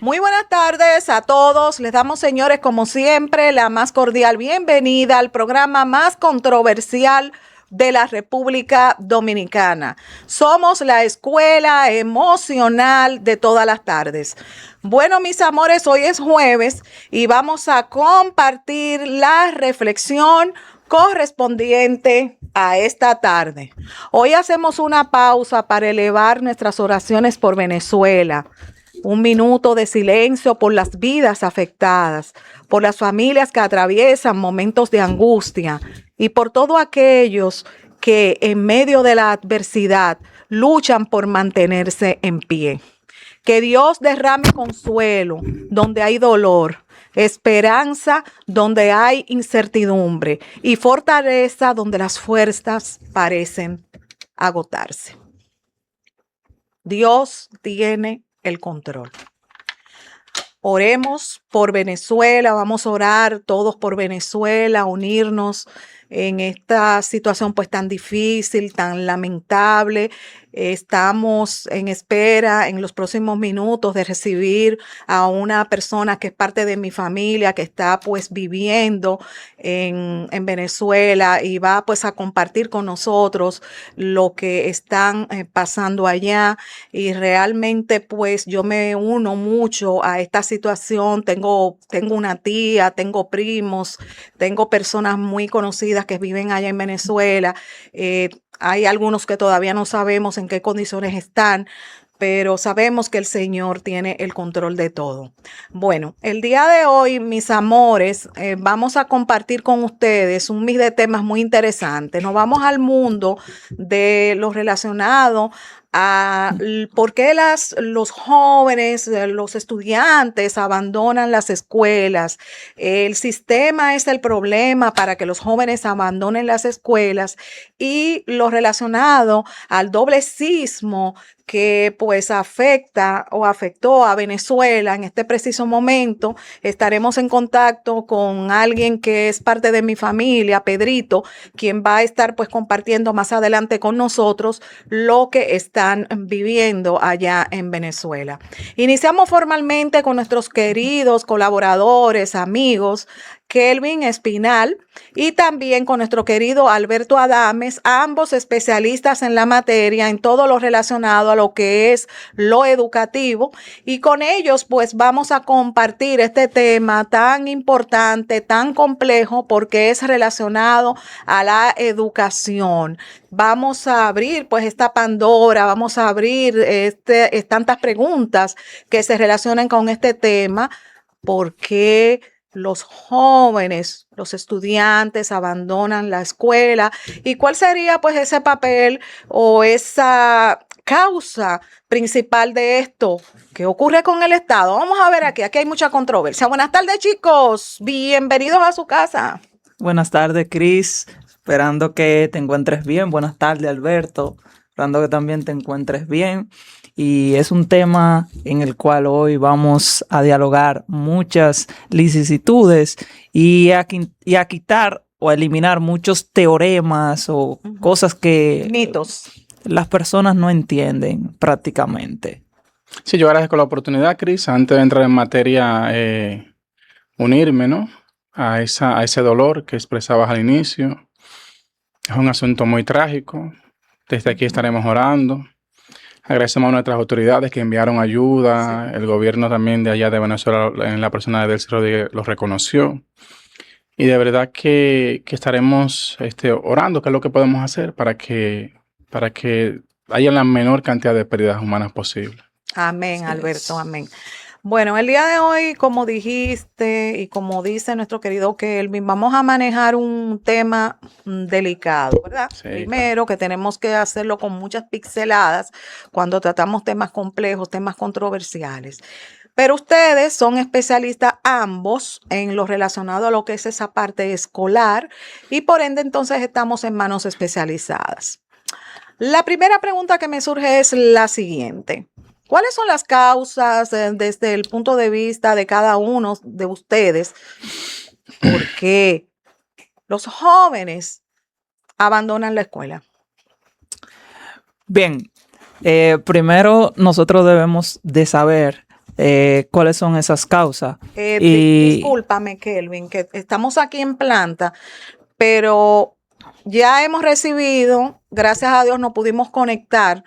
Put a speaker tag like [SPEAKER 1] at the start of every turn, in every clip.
[SPEAKER 1] Muy buenas tardes a todos. Les damos, señores, como siempre, la más cordial bienvenida al programa más controversial de la República Dominicana. Somos la escuela emocional de todas las tardes. Bueno, mis amores, hoy es jueves y vamos a compartir la reflexión correspondiente a esta tarde. Hoy hacemos una pausa para elevar nuestras oraciones por Venezuela. Un minuto de silencio por las vidas afectadas, por las familias que atraviesan momentos de angustia y por todos aquellos que en medio de la adversidad luchan por mantenerse en pie. Que Dios derrame consuelo donde hay dolor, esperanza donde hay incertidumbre y fortaleza donde las fuerzas parecen agotarse. Dios tiene el control. Oremos por Venezuela, vamos a orar todos por Venezuela, unirnos en esta situación pues tan difícil, tan lamentable. Estamos en espera en los próximos minutos de recibir a una persona que es parte de mi familia, que está pues viviendo en Venezuela y va pues a compartir con nosotros lo que están pasando allá. Y realmente pues yo me uno mucho a esta situación. Tengo una tía, tengo primos, tengo personas muy conocidas que viven allá en Venezuela. Hay algunos que todavía no sabemos en qué condiciones están, pero sabemos que el Señor tiene el control de todo. Bueno, el día de hoy, mis amores, vamos a compartir con ustedes un mix de temas muy interesantes. Nos vamos al mundo de lo relacionado a por qué los jóvenes, los estudiantes abandonan las escuelas. El sistema es el problema para que los jóvenes abandonen las escuelas y lo relacionado al doble sismo que pues afecta o afectó a Venezuela en este preciso momento. Estaremos en contacto con alguien que es parte de mi familia, Pedrito, quien va a estar pues compartiendo más adelante con nosotros lo que están viviendo allá en Venezuela. Iniciamos formalmente con nuestros queridos colaboradores, amigos, Kelvin Espinal y también con nuestro querido Alberto Adames, ambos especialistas en la materia, en todo lo relacionado a lo que es lo educativo, y con ellos pues vamos a compartir este tema tan importante, tan complejo, porque es relacionado a la educación. Vamos a abrir pues esta Pandora, vamos a abrir tantas preguntas que se relacionan con este tema. ¿Por qué los jóvenes, los estudiantes abandonan la escuela? ¿Y cuál sería pues ese papel o esa causa principal de esto? ¿Qué ocurre con el Estado? Vamos a ver aquí hay mucha controversia. Buenas tardes, chicos, bienvenidos a su casa.
[SPEAKER 2] Buenas tardes, Cris, esperando que te encuentres bien. Buenas tardes, Alberto, esperando que también te encuentres bien. Y es un tema en el cual hoy vamos a dialogar muchas vicisitudes y a quitar o a eliminar muchos teoremas o cosas que
[SPEAKER 1] mitos
[SPEAKER 2] las personas no entienden prácticamente.
[SPEAKER 3] Sí, yo agradezco la oportunidad, Cris. Antes de entrar en materia, unirme, ¿no?, a ese dolor que expresabas al inicio. Es un asunto muy trágico. Desde aquí estaremos orando. Agradecemos a nuestras autoridades que enviaron ayuda. Sí. El gobierno también de allá de Venezuela, en la persona de Delcy Rodríguez, los reconoció. Y de verdad que estaremos orando, que es lo que podemos hacer para que haya la menor cantidad de pérdidas humanas posible.
[SPEAKER 1] Amén, sí, Alberto, amén. Bueno, el día de hoy, como dijiste y como dice nuestro querido Kelvin, vamos a manejar un tema delicado, ¿verdad? Sí, primero, claro, que tenemos que hacerlo con muchas pixeladas cuando tratamos temas complejos, temas controversiales. Pero ustedes son especialistas ambos en lo relacionado a lo que es esa parte escolar y por ende entonces estamos en manos especializadas. La primera pregunta que me surge es la siguiente. ¿Cuáles son las causas desde el punto de vista de cada uno de ustedes? ¿Por qué los jóvenes abandonan la escuela?
[SPEAKER 2] Bien, primero nosotros debemos de saber cuáles son esas causas.
[SPEAKER 1] Discúlpame, Kelvin, que estamos aquí en planta, pero ya hemos recibido, gracias a Dios nos pudimos conectar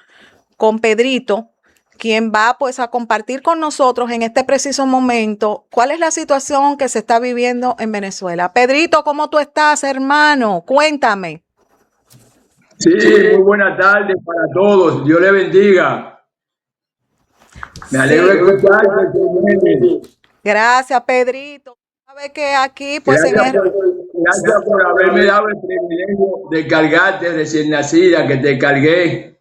[SPEAKER 1] con Pedrito, quien va pues a compartir con nosotros en este preciso momento cuál es la situación que se está viviendo en Venezuela. Pedrito, ¿cómo tú estás, hermano? Cuéntame.
[SPEAKER 4] Sí, muy buenas tardes para todos. Dios le bendiga. Me alegro de escucharte.
[SPEAKER 1] Gracias, Pedrito. Sabes que aquí, pues,
[SPEAKER 4] gracias por haberme dado el privilegio de cargarte recién nacida, que te cargué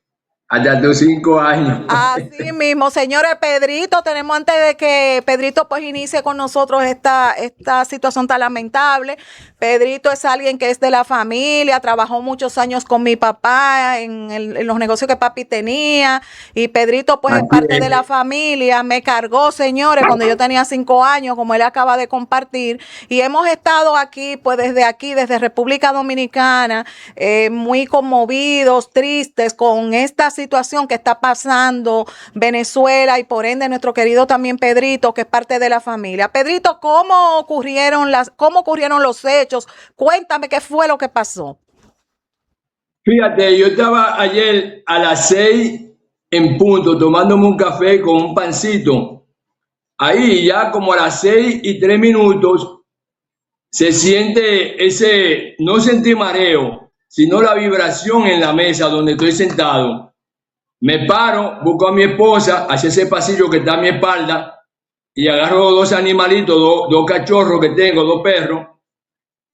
[SPEAKER 4] hasta tus 5 años.
[SPEAKER 1] Así mismo, señores, Pedrito, tenemos antes de que Pedrito pues inicie con nosotros esta situación tan lamentable. Pedrito es alguien que es de la familia, trabajó muchos años con mi papá en los negocios que papi tenía, y Pedrito pues es parte de la familia, me cargó, señores, cuando yo tenía 5 años, como él acaba de compartir, y hemos estado aquí, pues desde República Dominicana, muy conmovidos, tristes con esta situación que está pasando Venezuela y por ende nuestro querido también Pedrito, que es parte de la familia. Pedrito, ¿cómo ocurrieron los hechos? Cuéntame qué fue lo que pasó.
[SPEAKER 4] Fíjate, yo estaba ayer a las 6 en punto tomándome un café con un pancito. Ahí ya como a las 6:03 se siente no sentí mareo, sino la vibración en la mesa donde estoy sentado. Me paro, busco a mi esposa hacia ese pasillo que está a mi espalda y agarro 2 animalitos, dos cachorros que tengo, 2 perros,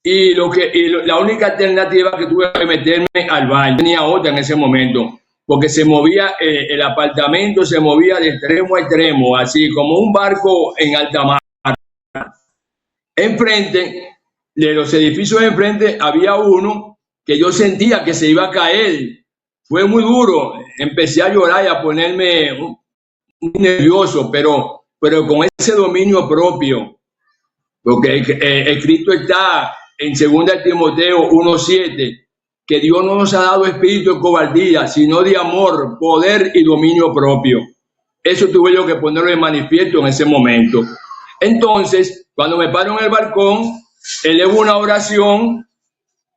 [SPEAKER 4] y la única alternativa que tuve que meterme al baño. Tenía otra en ese momento, porque se movía el apartamento, se movía de extremo a extremo, así como un barco en alta mar. Enfrente, de los edificios de enfrente, había uno que yo sentía que se iba a caer. Fue muy duro, empecé a llorar y a ponerme muy nervioso, pero con ese dominio propio, porque escrito está en 2 Timoteo 1:7, que Dios no nos ha dado espíritu de cobardía, sino de amor, poder y dominio propio. Eso tuve yo que ponerlo en manifiesto en ese momento. Entonces, cuando me paro en el balcón, elevo una oración,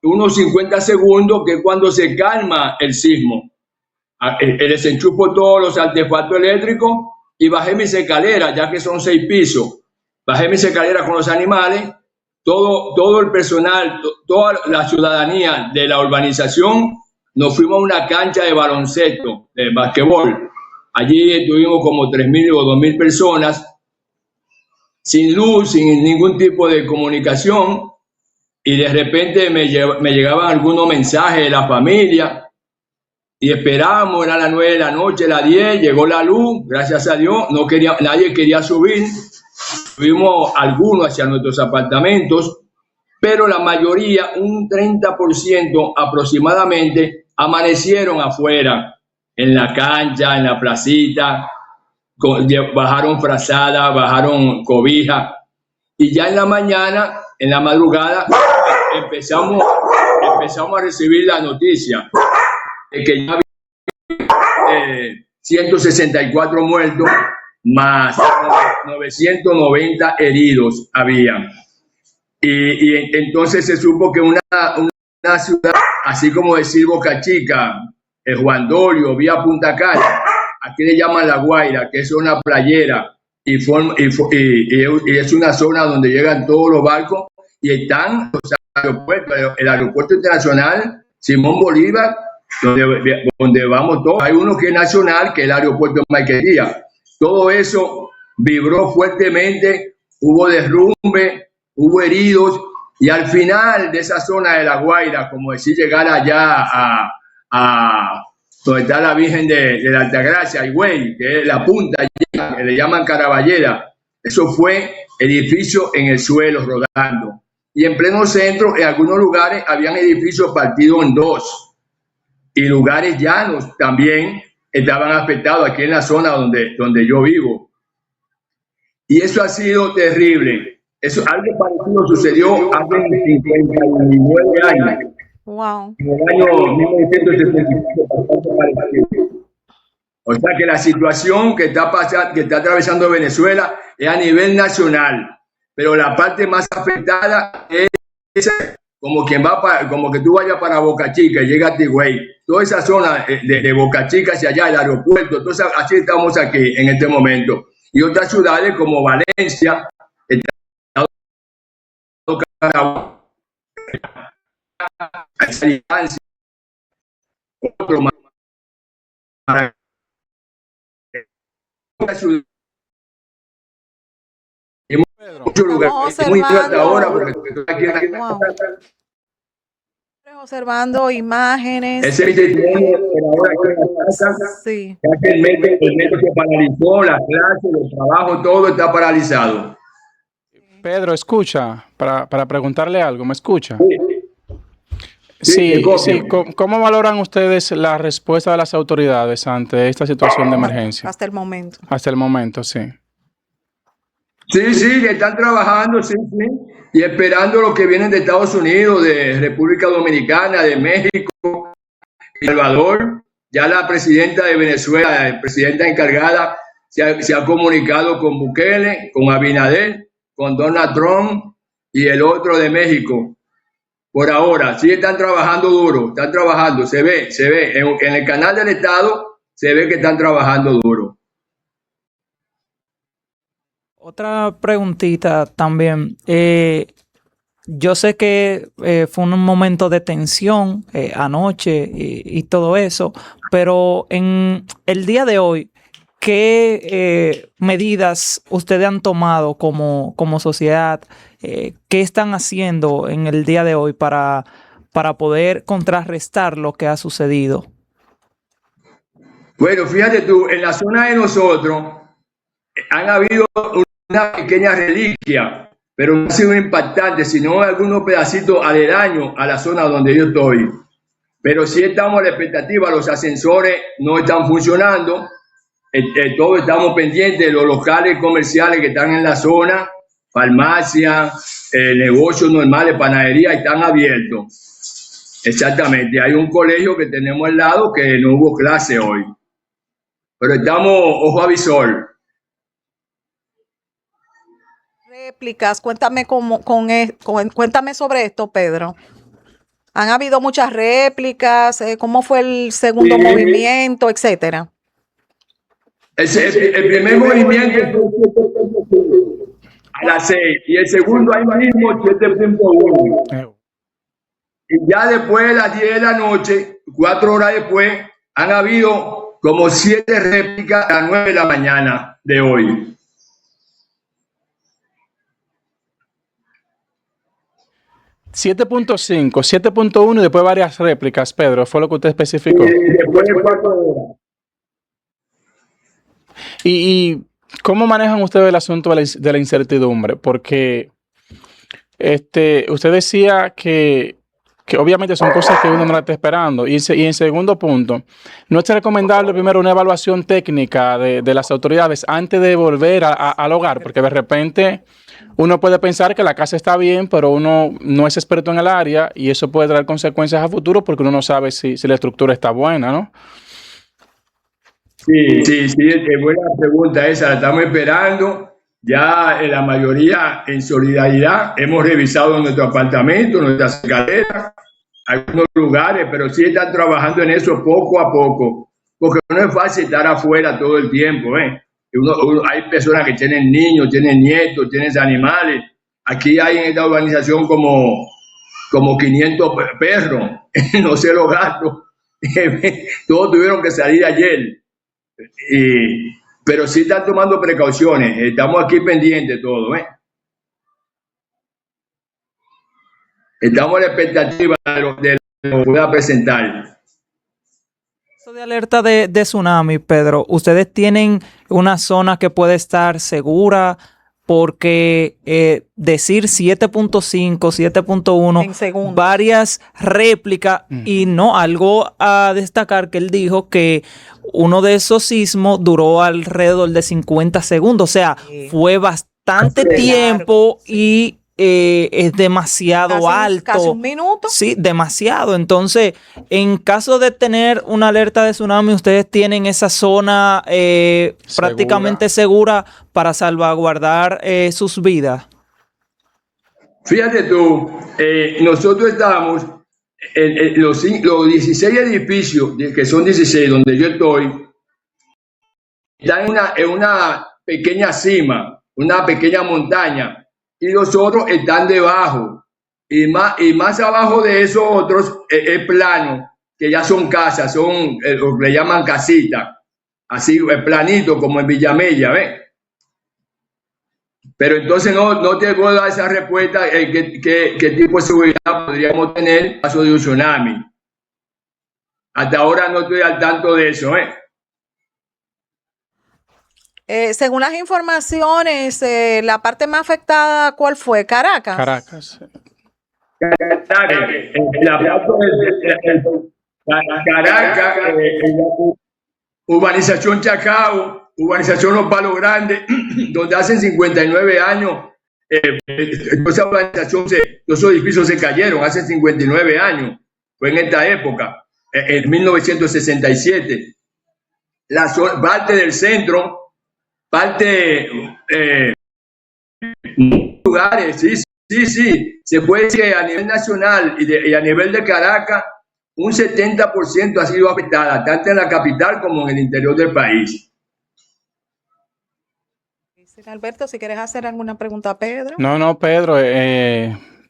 [SPEAKER 4] unos 50 segundos, que es cuando se calma el sismo. Desenchufo todos los artefactos eléctricos y bajé mis escaleras, ya que son 6 pisos. Bajé mis escaleras con los animales, todo el personal, toda la ciudadanía de la urbanización, nos fuimos a una cancha de baloncesto, de basquetbol. Allí estuvimos como 3.000 o 2.000 personas, sin luz, sin ningún tipo de comunicación. Y de repente me llegaban algunos mensajes de la familia y esperábamos, era las 9 de la noche, las 10, llegó la luz, gracias a Dios, nadie quería subir, subimos algunos hacia nuestros apartamentos, pero la mayoría, un 30% aproximadamente, amanecieron afuera, en la cancha, en la placita, bajaron frazada, bajaron cobija, y ya en la mañana, en la madrugada, empezamos a recibir la noticia de que ya había 164 muertos más 990 heridos había. Y entonces se supo que una ciudad, así como decir Boca Chica, Juan Dolio, vía Punta Cana, aquí le llaman La Guaira, que es una playera, y es una zona donde llegan todos los barcos y están los aeropuertos, el aeropuerto internacional Simón Bolívar, donde vamos todos. Hay uno que es nacional, que es el aeropuerto de Maiquetía. Todo eso vibró fuertemente, hubo derrumbe, hubo heridos, y al final de esa zona de La Guaira, como decir, llegar allá a donde está la Virgen de la Altagracia, Higüey, que es la punta, que le llaman Caraballera. Eso fue edificio en el suelo rodando. Y en pleno centro, en algunos lugares, habían edificios partidos en 2. Y lugares llanos también estaban afectados aquí en la zona donde yo vivo. Y eso ha sido terrible. Algo parecido sucedió hace 59 años.
[SPEAKER 1] Wow.
[SPEAKER 4] En el año 1975, bastante parecido. O sea que la situación que está pasando, que está atravesando Venezuela es a nivel nacional, pero la parte más afectada es como quien va para, como que tú vayas para Boca Chica y llega a Tigüey, toda esa zona de Boca Chica hacia allá, el aeropuerto, entonces así estamos aquí en este momento. Y otras ciudades como Valencia, Carabobo, otro más,
[SPEAKER 3] Pedro,
[SPEAKER 4] muchos lugares.
[SPEAKER 1] Estamos
[SPEAKER 4] Muy hasta ahora
[SPEAKER 1] observando,
[SPEAKER 4] porque aquí
[SPEAKER 1] wow, observando imágenes.
[SPEAKER 4] ese es el testimonio por ahora aquí en la casa,
[SPEAKER 1] Sí.
[SPEAKER 4] ya que el metro se paralizó, las clases, los trabajos, todo está paralizado.
[SPEAKER 3] Pedro, escucha, para preguntarle algo, ¿me escucha?
[SPEAKER 4] Sí,
[SPEAKER 3] Sí,
[SPEAKER 4] copio.
[SPEAKER 3] sí. ¿Cómo valoran ustedes la respuesta de las autoridades ante esta situación de emergencia?
[SPEAKER 1] Hasta el momento.
[SPEAKER 3] Hasta el momento, sí.
[SPEAKER 4] Sí, sí, que están trabajando, sí, sí, y esperando lo que vienen de Estados Unidos, de República Dominicana, de México, El Salvador. Ya la presidenta de Venezuela, la presidenta encargada, se ha comunicado con Bukele, con Abinader, con Donald Trump y el otro de México. Por ahora, sí están trabajando duro, están trabajando, se ve, en el canal del Estado se ve que están trabajando duro.
[SPEAKER 2] Otra preguntita también. Yo sé que fue un momento de tensión anoche y todo eso, pero en el día de hoy, ¿qué medidas ustedes han tomado como sociedad? ¿Qué están haciendo en el día de hoy para poder contrarrestar lo que ha sucedido?
[SPEAKER 4] Bueno, fíjate tú, en la zona de nosotros han habido una pequeña reliquia, pero no ha sido impactante, sino algunos pedacitos aledaños a la zona donde yo estoy. Pero sí estamos a la expectativa, los ascensores no están funcionando, todos estamos pendientes de los locales comerciales que están en la zona, farmacias, negocios normales, panadería, están abiertos. Exactamente, hay un colegio que tenemos al lado que no hubo clase hoy, pero estamos ojo a visor.
[SPEAKER 1] Réplicas, cuéntame cuéntame sobre esto, Pedro. Han habido muchas réplicas, ¿cómo fue el segundo movimiento, etcétera?
[SPEAKER 4] El primer movimiento fue a las 6 y el segundo ahí mismo 7.1. Y ya después de las 10 de la noche, 4 horas después, han habido como 7 réplicas a las 9 de la mañana de hoy.
[SPEAKER 3] 7.5, 7.1 y después varias réplicas, Pedro, fue lo que usted especificó.
[SPEAKER 4] Después de 4 horas.
[SPEAKER 3] ¿Y cómo manejan ustedes el asunto de la incertidumbre? Porque usted decía que obviamente son cosas que uno no la está esperando. Y en segundo punto, ¿no es recomendable primero una evaluación técnica de las autoridades antes de volver al hogar? Porque de repente uno puede pensar que la casa está bien, pero uno no es experto en el área y eso puede traer consecuencias a futuro porque uno no sabe si la estructura está buena, ¿no?
[SPEAKER 4] Sí, es buena pregunta esa, la estamos esperando. Ya la mayoría en solidaridad hemos revisado nuestro apartamento, nuestras escaleras, algunos lugares, pero sí están trabajando en eso poco a poco, porque no es fácil estar afuera todo el tiempo. Hay personas que tienen niños, tienen nietos, tienen animales. Aquí hay en esta organización como 500 perros, no sé los gatos. Todos tuvieron que salir ayer. Pero sí están tomando precauciones, estamos aquí pendientes de todo, Estamos a la expectativa de lo que pueda presentar.
[SPEAKER 2] Eso de alerta de tsunami, Pedro, ¿ustedes tienen una zona que puede estar segura? Porque decir 7.5, 7.1, varias réplicas y no, algo a destacar que él dijo que uno de esos sismos duró alrededor de 50 segundos, o sea, fue bastante tiempo y es demasiado
[SPEAKER 1] casi
[SPEAKER 2] alto.
[SPEAKER 1] un minuto.
[SPEAKER 2] Sí, demasiado. Entonces, en caso de tener una alerta de tsunami, ustedes tienen esa zona prácticamente segura para salvaguardar sus vidas.
[SPEAKER 4] Fíjate tú, nosotros estamos en los 16 edificios, que son 16 donde yo estoy, están en una pequeña cima, una pequeña montaña, y los otros están debajo. Y más abajo de esos otros es plano, que ya son casas, son lo que le llaman casitas, así planito como en Villamella, ¿ves? Pero entonces no te puedo dar esa respuesta, qué tipo de seguridad podríamos tener en caso de un tsunami. Hasta ahora no estoy al tanto de eso, ¿eh?
[SPEAKER 1] Según las informaciones, la parte más afectada, ¿cuál fue? Caracas.
[SPEAKER 3] Caracas.
[SPEAKER 4] Caracas, urbanización Chacao, urbanización Los Palos Grandes, donde hace 59 años, esa urbanización, los edificios se cayeron hace 59 años, fue en esta época, en 1967. La parte del centro, parte lugares, sí, se puede decir que a nivel nacional y a nivel de Caracas, un 70% ha sido afectada, tanto en la capital como en el interior del país.
[SPEAKER 1] Alberto, si quieres hacer alguna pregunta a Pedro.
[SPEAKER 3] No, Pedro,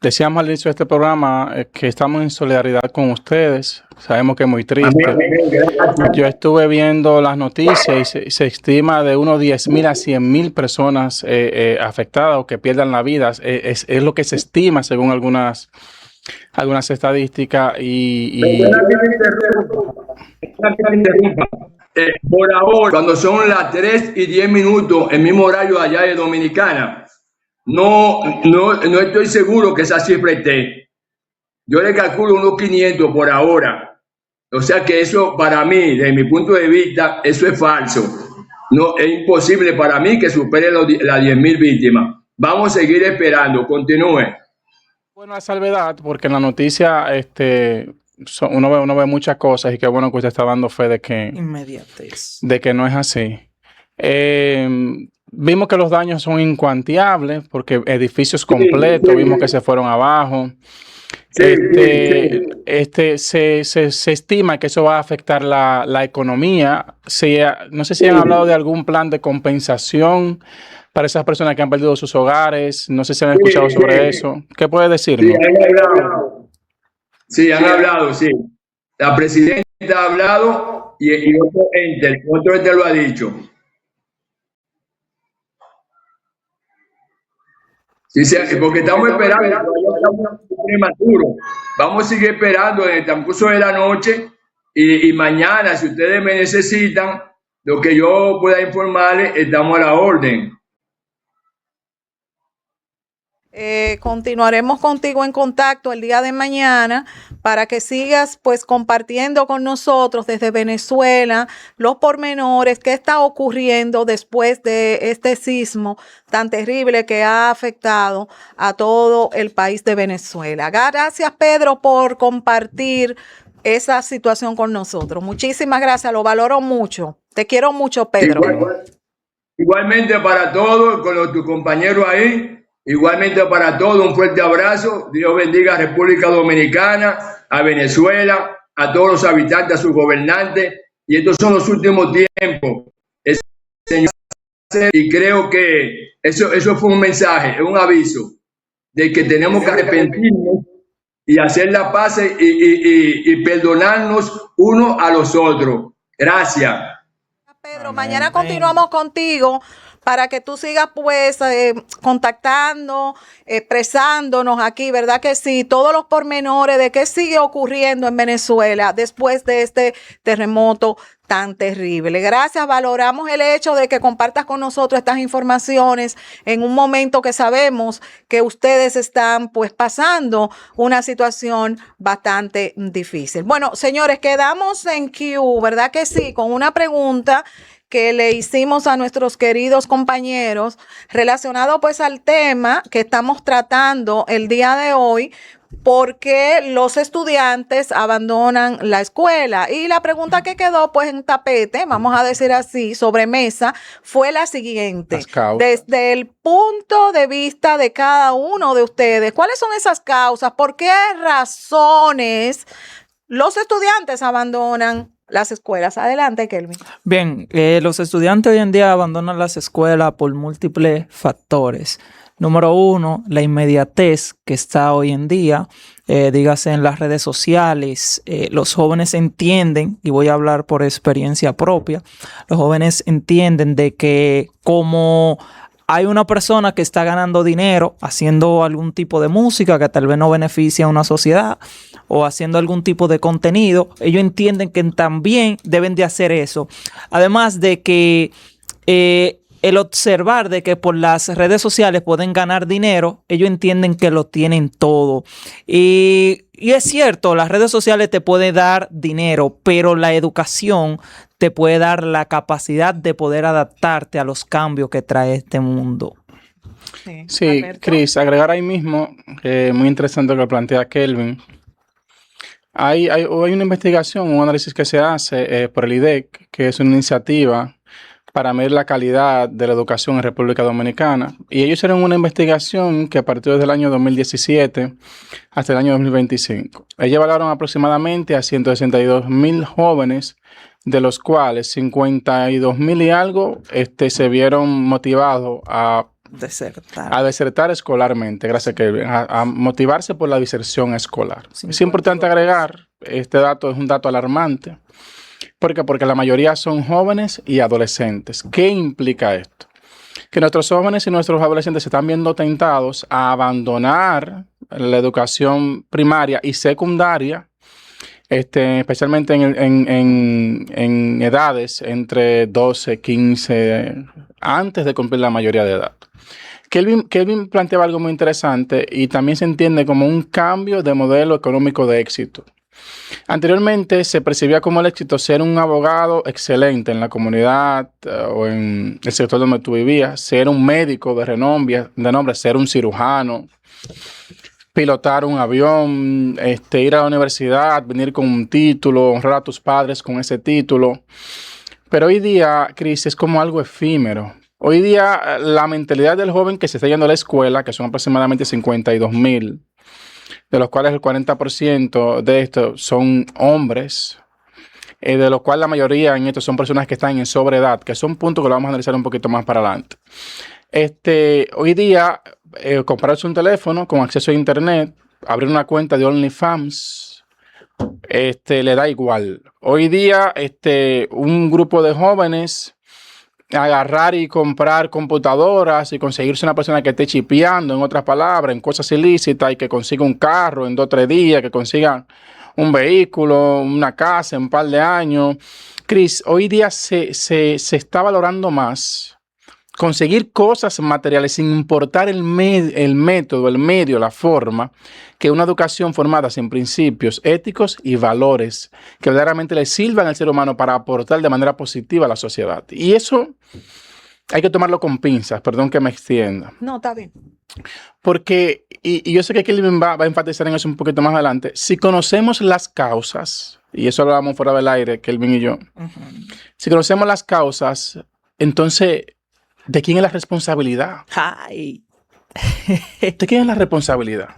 [SPEAKER 3] decíamos al inicio de este programa que estamos en solidaridad con ustedes. Sabemos que es muy triste. Yo estuve viendo las noticias y se estima de unos 10,000 a 100,000 personas afectadas o que pierdan la vida. Es lo que se estima según algunas estadísticas.
[SPEAKER 4] Por ahora, cuando son las 3:10, el mismo horario allá de Dominicana, no estoy seguro que esa cifra esté. Yo le calculo unos 500 por ahora. O sea que eso, para mí, desde mi punto de vista, eso es falso. No, es imposible para mí que supere las 10,000 víctimas. Vamos a seguir esperando. Continúe.
[SPEAKER 3] Bueno, la salvedad, porque en la noticia uno ve muchas cosas y qué bueno que usted está dando fe de que no es así. Vimos que los daños son incuantiables porque edificios completos, vimos que se fueron abajo. Se estima que eso va a afectar la economía. No sé si han hablado de algún plan de compensación para esas personas que han perdido sus hogares. No sé si han escuchado sobre eso. ¿Qué puede decirnos?
[SPEAKER 4] Sí, han hablado, sí. La presidenta ha hablado y otro ente lo ha dicho. Sí, porque estamos esperando, estamos prematuros. Vamos a seguir esperando en el transcurso de la noche y mañana, si ustedes me necesitan, lo que yo pueda informarles, estamos a la orden.
[SPEAKER 1] Continuaremos contigo en contacto el día de mañana para que sigas pues compartiendo con nosotros desde Venezuela los pormenores, qué está ocurriendo después de este sismo tan terrible que ha afectado a todo el país de Venezuela. Gracias, Pedro, por compartir esa situación con nosotros. Muchísimas gracias, lo valoro mucho. Te quiero mucho, Pedro.
[SPEAKER 4] Igualmente para todos, con tus compañeros ahí. Igualmente para todos, un fuerte abrazo. Dios bendiga a República Dominicana, a Venezuela, a todos los habitantes, a sus gobernantes. Y estos son los últimos tiempos. Y creo que eso fue un mensaje, un aviso de que tenemos que arrepentirnos y hacer la paz y perdonarnos unos a los otros. Gracias.
[SPEAKER 1] Pedro, mañana continuamos contigo para que tú sigas pues contactando, expresándonos aquí, ¿verdad que sí? Todos los pormenores de qué sigue ocurriendo en Venezuela después de este terremoto tan terrible. Gracias, valoramos el hecho de que compartas con nosotros estas informaciones en un momento que sabemos que ustedes están pues pasando una situación bastante difícil. Bueno, señores, quedamos en Q, ¿verdad que sí? Con una pregunta que le hicimos a nuestros queridos compañeros relacionado pues al tema que estamos tratando el día de hoy, porque los estudiantes abandonan la escuela. Y la pregunta que quedó pues en tapete, vamos a decir así, sobre mesa, fue la siguiente. Desde el punto de vista de cada uno de ustedes, ¿cuáles son esas causas? ¿Por qué razones los estudiantes abandonan las escuelas? Adelante, Kelvin.
[SPEAKER 2] Bien, los estudiantes hoy en día abandonan las escuelas por múltiples factores. Número uno, la inmediatez que está hoy en día, dígase en las redes sociales. Los jóvenes entienden, y voy a hablar por experiencia propia, los jóvenes entienden de que como hay una persona que está ganando dinero haciendo algún tipo de música que tal vez no beneficia a una sociedad o haciendo algún tipo de contenido, ellos entienden que también deben de hacer eso. Además de que el observar de que por las redes sociales pueden ganar dinero, ellos entienden que lo tienen todo. Y es cierto, las redes sociales te pueden dar dinero, pero la educación te puede dar la capacidad de poder adaptarte a los cambios que trae este mundo.
[SPEAKER 3] Sí, Chris, agregar ahí mismo, muy interesante lo que plantea Kelvin. Hay una investigación, un análisis que se hace por el IDEC, que es una iniciativa para medir la calidad de la educación en República Dominicana. Y ellos hicieron una investigación que partió desde el año 2017 hasta el año 2025. Ellos evaluaron aproximadamente a 162,000 jóvenes, de los cuales 52,000 y algo se vieron motivados a desertar escolarmente, gracias a motivarse por la deserción escolar. Es importante agregar, este dato es un dato alarmante. ¿Por qué? Porque la mayoría son jóvenes y adolescentes. ¿Qué implica esto? Que nuestros jóvenes y nuestros adolescentes se están viendo tentados a abandonar la educación primaria y secundaria, especialmente en edades entre 12, 15, antes de cumplir la mayoría de edad. Kelvin planteaba algo muy interesante y también se entiende como un cambio de modelo económico de éxito. Anteriormente se percibía como el éxito ser un abogado excelente en la comunidad o en el sector donde tú vivías, ser un médico de renombre, ser un cirujano, pilotar un avión, ir a la universidad, venir con un título, honrar a tus padres con ese título. Pero hoy día, Chris, es como algo efímero. Hoy día la mentalidad del joven que se está yendo a la escuela, que son aproximadamente 52,000, de los cuales el 40% de estos son hombres, de los cuales la mayoría en estos son personas que están en sobreedad, que son puntos que lo vamos a analizar un poquito más para adelante. Hoy día, comprarse un teléfono con acceso a internet, abrir una cuenta de OnlyFans, le da igual. Hoy día, un grupo de jóvenes agarrar y comprar computadoras y conseguirse una persona que esté chipeando, en otras palabras, en cosas ilícitas, y que consiga un carro en 2 o 3 días, que consiga un vehículo, una casa en un par de años. Chris, hoy día se está valorando más conseguir cosas materiales sin importar el método, el medio, la forma, que una educación formada en principios éticos y valores que verdaderamente le sirvan al ser humano para aportar de manera positiva a la sociedad. Y eso hay que tomarlo con pinzas, perdón que me extienda.
[SPEAKER 1] No, está bien.
[SPEAKER 3] Porque, y yo sé que Kelvin va a enfatizar en eso un poquito más adelante, si conocemos las causas, y eso lo hablamos fuera del aire, Kelvin y yo, si conocemos las causas, entonces, ¿de quién es la responsabilidad?
[SPEAKER 2] Ay.
[SPEAKER 3] ¿De quién es la responsabilidad?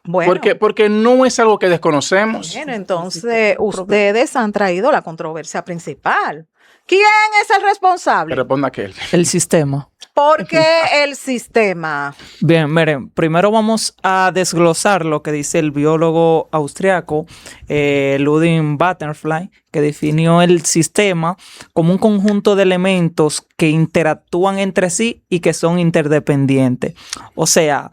[SPEAKER 1] Bueno,
[SPEAKER 3] porque no es algo que desconocemos.
[SPEAKER 1] Bueno, entonces ustedes han traído la controversia principal. ¿Quién es el responsable?
[SPEAKER 3] Que responda aquel.
[SPEAKER 2] El sistema.
[SPEAKER 1] ¿Por qué el sistema?
[SPEAKER 2] Bien, miren, primero vamos a desglosar lo que dice el biólogo austriaco Ludwig Butterfly, que definió el sistema como un conjunto de elementos que interactúan entre sí y que son interdependientes. O sea,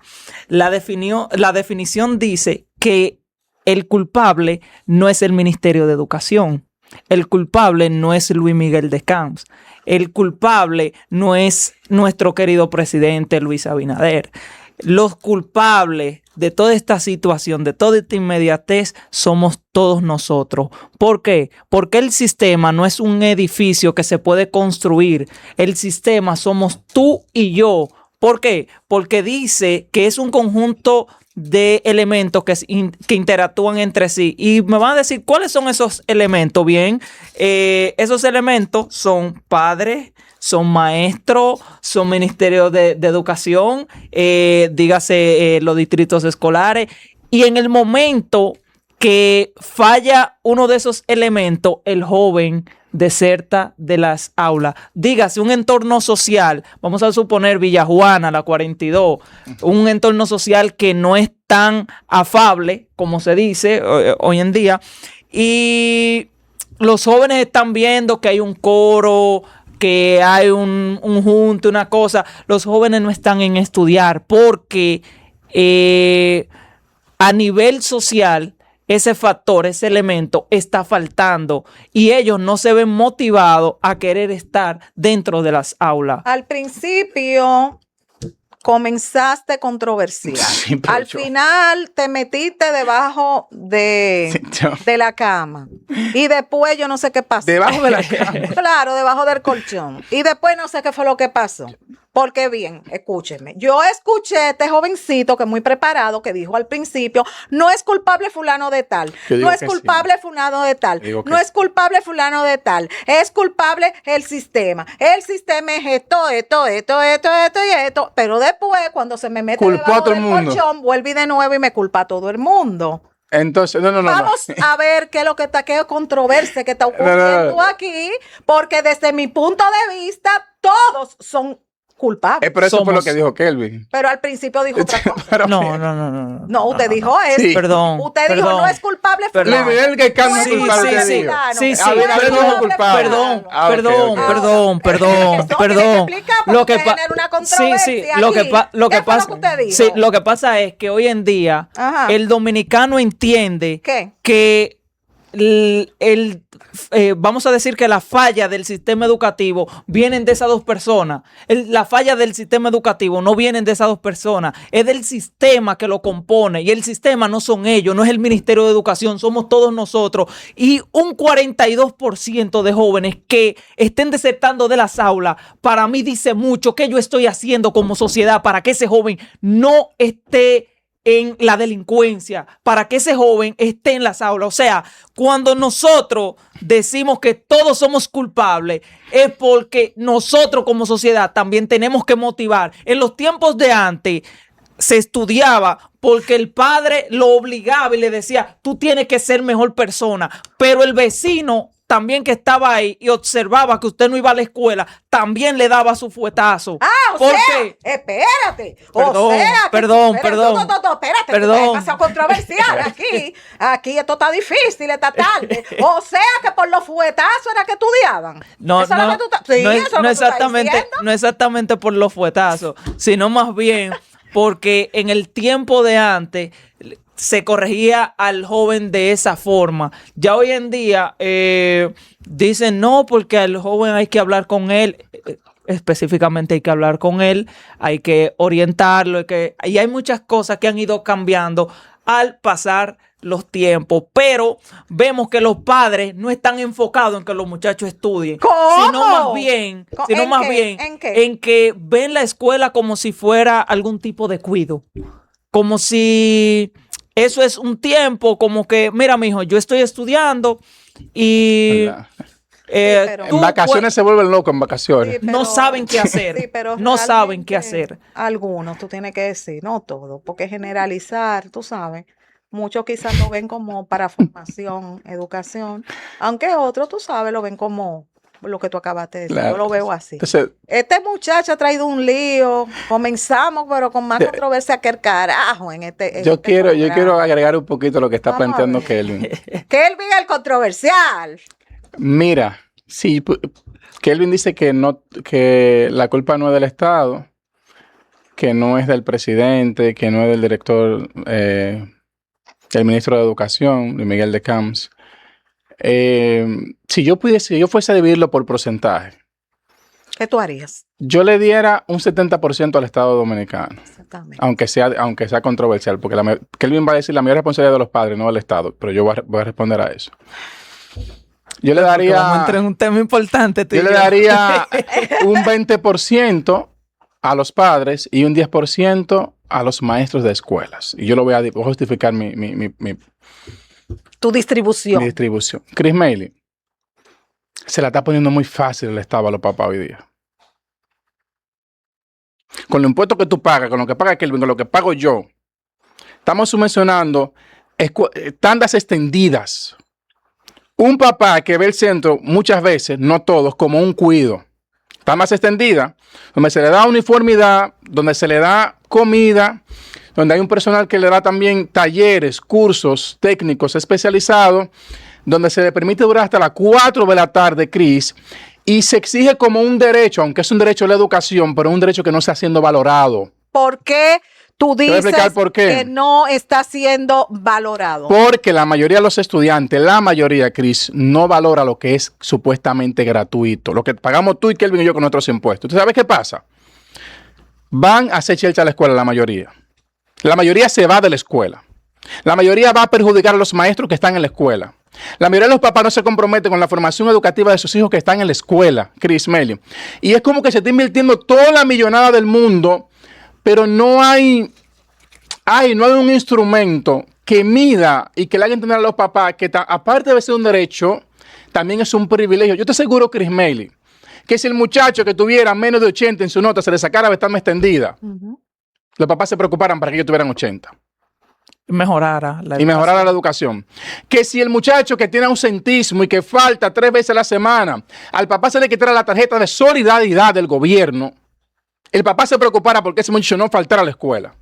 [SPEAKER 2] la definición dice que el culpable no es el Ministerio de Educación. El culpable no es Luis Miguel de Camps. El culpable no es nuestro querido presidente Luis Abinader. Los culpables de toda esta situación, de toda esta inmediatez, somos todos nosotros. ¿Por qué? Porque el sistema no es un edificio que se puede construir. El sistema somos tú y yo. ¿Por qué? Porque dice que es un conjunto de elementos que interactúan entre sí. Y me van a decir, ¿cuáles son esos elementos? Bien, esos elementos son padres, son maestros, son ministerios de educación, dígase los distritos escolares. Y en el momento que falla uno de esos elementos, el joven deserta de las aulas. Dígase, un entorno social, vamos a suponer Villajuana, la 42, un entorno social que no es tan afable, como se dice hoy en día, y los jóvenes están viendo que hay un coro, que hay un junte, una cosa. Los jóvenes no están en estudiar porque a nivel social ese factor, ese elemento está faltando y ellos no se ven motivados a querer estar dentro de las aulas.
[SPEAKER 1] Al principio comenzaste controversial.
[SPEAKER 3] Sí, pero
[SPEAKER 1] Al final te metiste debajo de la cama. Y después yo no sé qué pasó.
[SPEAKER 3] Debajo de la cama.
[SPEAKER 1] Claro, debajo del colchón. Y después no sé qué fue lo que pasó. Porque bien, escúcheme. Yo escuché a este jovencito que es muy preparado, que dijo al principio, no es culpable fulano de tal. No es culpable fulano de tal. No es culpable fulano de tal. Es culpable el sistema. El sistema es esto y esto. Pero después, cuando se me mete debajo del colchón, vuelve de nuevo y me culpa a todo el mundo.
[SPEAKER 3] Entonces,
[SPEAKER 1] Vamos a ver qué es lo que está, qué controversia que está ocurriendo aquí, porque desde mi punto de vista, todos son culpables.
[SPEAKER 3] Pero eso fue lo que dijo Kelvin.
[SPEAKER 1] Pero al principio dijo otra cosa.
[SPEAKER 2] No.
[SPEAKER 1] No, usted dijo eso.
[SPEAKER 3] Sí.
[SPEAKER 2] Perdón.
[SPEAKER 1] Usted dijo no es culpable.
[SPEAKER 3] El que cambia
[SPEAKER 2] Sí,
[SPEAKER 3] culpable.
[SPEAKER 2] sí, sí.
[SPEAKER 3] A ver, no es culpable.
[SPEAKER 2] Perdón.
[SPEAKER 1] Lo que
[SPEAKER 2] lo que pasa es que hoy en día el dominicano entiende que vamos a decir que la falla del sistema educativo vienen de esas dos personas. La falla del sistema educativo no vienen de esas dos personas, es del sistema que lo compone, y el sistema no son ellos, no es el Ministerio de Educación, somos todos nosotros. Y un 42% de jóvenes que estén desertando de las aulas, para mí dice mucho que yo estoy haciendo como sociedad para que ese joven no esté en la delincuencia, para que ese joven esté en las aulas. O sea, cuando nosotros decimos que todos somos culpables, es porque nosotros como sociedad también tenemos que motivar. En los tiempos de antes se estudiaba porque el padre lo obligaba y le decía, tú tienes que ser mejor persona, pero el vecino también que estaba ahí y observaba que usted no iba a la escuela, también le daba su fuetazo.
[SPEAKER 1] Espérate.
[SPEAKER 2] Perdón.
[SPEAKER 1] Espérate.
[SPEAKER 2] Perdón.
[SPEAKER 1] Pasa controversial aquí esto está difícil esta tarde. O sea que por los fuetazos era que estudiaban.
[SPEAKER 2] No exactamente por los fuetazos, sino más bien porque en el tiempo de antes se corregía al joven de esa forma. Ya hoy en día dicen no, porque al joven hay que hablar con él. Específicamente hay que hablar con él, hay que orientarlo, y hay muchas cosas que han ido cambiando al pasar los tiempos, pero vemos que los padres no están enfocados en que los muchachos estudien,
[SPEAKER 1] ¿cómo?
[SPEAKER 2] sino más bien en que ven la escuela como si fuera algún tipo de cuido, como si eso es un tiempo, como que, mira, mijo, yo estoy estudiando y
[SPEAKER 3] en vacaciones se vuelven locos en vacaciones.
[SPEAKER 1] Sí, pero,
[SPEAKER 2] no saben qué hacer.
[SPEAKER 1] Sí, pero
[SPEAKER 2] no saben qué hacer.
[SPEAKER 1] Algunos, tú tienes que decir, no todo, porque generalizar, tú sabes, muchos quizás lo ven como para formación, educación, aunque otros, tú sabes, lo ven como lo que tú acabaste de decir. Claro. Yo lo veo así.
[SPEAKER 3] Entonces,
[SPEAKER 1] este muchacho ha traído un lío. Comenzamos, pero con más controversia que el carajo en
[SPEAKER 3] yo quiero agregar un poquito lo que está planteando Kelvin.
[SPEAKER 1] Kelvin el controversial.
[SPEAKER 3] Mira, sí, Kelvin dice que la culpa no es del Estado, que no es del presidente, que no es del director, del ministro de Educación, de Miguel de Camps. Si yo fuese a dividirlo por porcentaje,
[SPEAKER 1] ¿Qué tú harías?
[SPEAKER 3] Yo le diera un 70% al Estado Dominicano,
[SPEAKER 1] Exactamente.
[SPEAKER 3] aunque sea controversial, porque Kelvin va a decir la mayor responsabilidad de los padres, no del Estado, pero yo voy a responder a eso. Yo le
[SPEAKER 2] Porque vamos a
[SPEAKER 3] daría,
[SPEAKER 2] entrar en un tema importante, tú y
[SPEAKER 3] yo le
[SPEAKER 2] yo.
[SPEAKER 3] daría un 20% a los padres y un 10% a los maestros de escuelas. Y yo lo voy a justificar mi
[SPEAKER 1] Tu distribución.
[SPEAKER 3] distribución. Chris Mailey, se la está poniendo muy fácil el Estado a los papás hoy día. Con los impuestos que tú pagas, con lo que paga Kelvin, con lo que pago yo, estamos subvencionando tandas extendidas. Un papá que ve el centro muchas veces, no todos, como un cuido. Está más extendida, donde se le da uniformidad, donde se le da comida, donde hay un personal que le da también talleres, cursos técnicos especializados, donde se le permite durar hasta las 4 de la tarde, Chris, y se exige como un derecho, aunque es un derecho a la educación, pero un derecho que no está siendo valorado.
[SPEAKER 1] ¿Por qué tú
[SPEAKER 3] Te voy a
[SPEAKER 1] dices
[SPEAKER 3] explicar por qué.
[SPEAKER 1] que no está siendo valorado?
[SPEAKER 3] Porque la mayoría de los estudiantes, la mayoría, Chris, no valora lo que es supuestamente gratuito, lo que pagamos tú y Kelvin y yo con nuestros impuestos. ¿Tú sabes qué pasa? Van a hacer chelcha a la escuela la mayoría. La mayoría se va de la escuela. La mayoría va a perjudicar a los maestros que están en la escuela. La mayoría de los papás no se comprometen con la formación educativa de sus hijos que están en la escuela, Chris Melio. Y es como que se está invirtiendo toda la millonada del mundo, pero no hay un instrumento que mida y que le haga entender a los papás que aparte de ser un derecho, también es un privilegio. Yo te aseguro, Chris Melio, que si el muchacho que tuviera menos de 80 en su nota se le sacara ventana extendida, los papás se preocuparan para que ellos tuvieran 80.
[SPEAKER 2] Mejorara la
[SPEAKER 3] Y mejorara la educación. Que si el muchacho que tiene ausentismo y que falta 3 veces a la semana, al papá se le quitara la tarjeta de solidaridad del gobierno, el papá se preocupara porque ese muchacho no faltara a la escuela.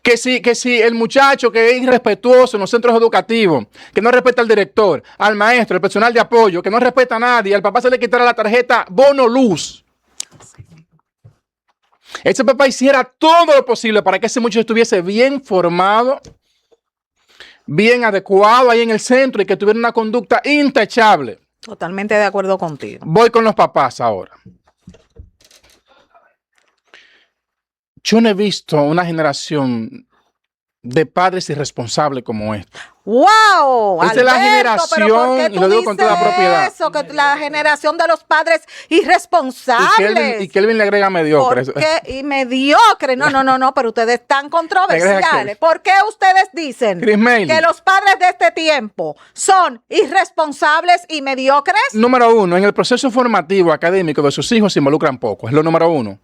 [SPEAKER 3] Que si el muchacho que es irrespetuoso en los centros educativos, que no respeta al director, al maestro, al personal de apoyo, que no respeta a nadie, al papá se le quitara la tarjeta bono luz. Ese papá hiciera todo lo posible para que ese muchacho estuviese bien formado, bien adecuado ahí en el centro y que tuviera una conducta intachable.
[SPEAKER 1] Totalmente de acuerdo contigo.
[SPEAKER 3] Voy con los papás ahora. Yo no he visto una generación de padres irresponsables como esta.
[SPEAKER 1] ¡Wow!
[SPEAKER 3] Esta es la
[SPEAKER 1] Alberto, pero ¿por qué
[SPEAKER 3] generación, y
[SPEAKER 1] tú
[SPEAKER 3] lo digo con toda
[SPEAKER 1] dices
[SPEAKER 3] propiedad.
[SPEAKER 1] eso? Que la generación de los padres irresponsables.
[SPEAKER 3] Y Kelvin le agrega mediocre.
[SPEAKER 1] ¿Por qué? Y mediocre. No, pero ustedes están
[SPEAKER 3] Agrega
[SPEAKER 1] controversiales.
[SPEAKER 3] qué.
[SPEAKER 1] ¿Por qué ustedes dicen
[SPEAKER 3] Chris Mailey.
[SPEAKER 1] que los padres de este tiempo son irresponsables y mediocres?
[SPEAKER 3] Número 1, en el proceso formativo académico de sus hijos se involucran poco. Es lo número 1.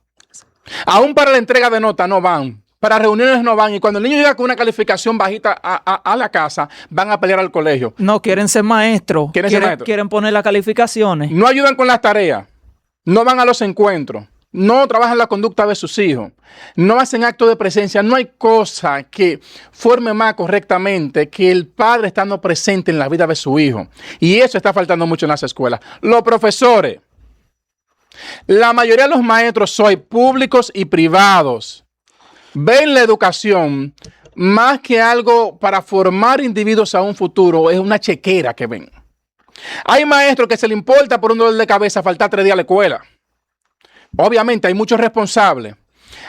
[SPEAKER 3] Aún para la entrega de nota no van. Para reuniones no van. Y cuando el niño llega con una calificación bajita a la casa, van a pelear al colegio.
[SPEAKER 2] No, quieren ser maestros.
[SPEAKER 3] ¿Quieren ser maestros?
[SPEAKER 2] Quieren poner las calificaciones.
[SPEAKER 3] No ayudan con las tareas. No van a los encuentros. No trabajan la conducta de sus hijos. No hacen actos de presencia. No hay cosa que forme más correctamente que el padre estando presente en la vida de su hijo. Y eso está faltando mucho en las escuelas. Los profesores. La mayoría de los maestros hoy, públicos y privados, ven la educación más que algo para formar individuos a un futuro. Es una chequera que ven. Hay maestros que se le importa por un dolor de cabeza faltar 3 días a la escuela. Obviamente hay muchos responsables.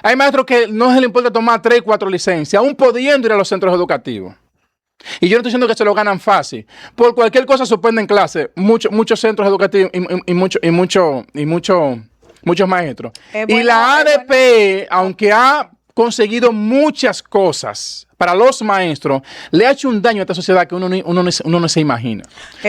[SPEAKER 3] Hay maestros que no se le importa tomar 3 y 4 licencias, aún pudiendo ir a los centros educativos. Y yo no estoy diciendo que se lo ganan fácil. Por cualquier cosa suspenden clase. Muchos centros educativos y muchos maestros.
[SPEAKER 1] Bueno,
[SPEAKER 3] y la ADP, aunque ha conseguido muchas cosas para los maestros, le ha hecho un daño a esta sociedad que uno no se imagina.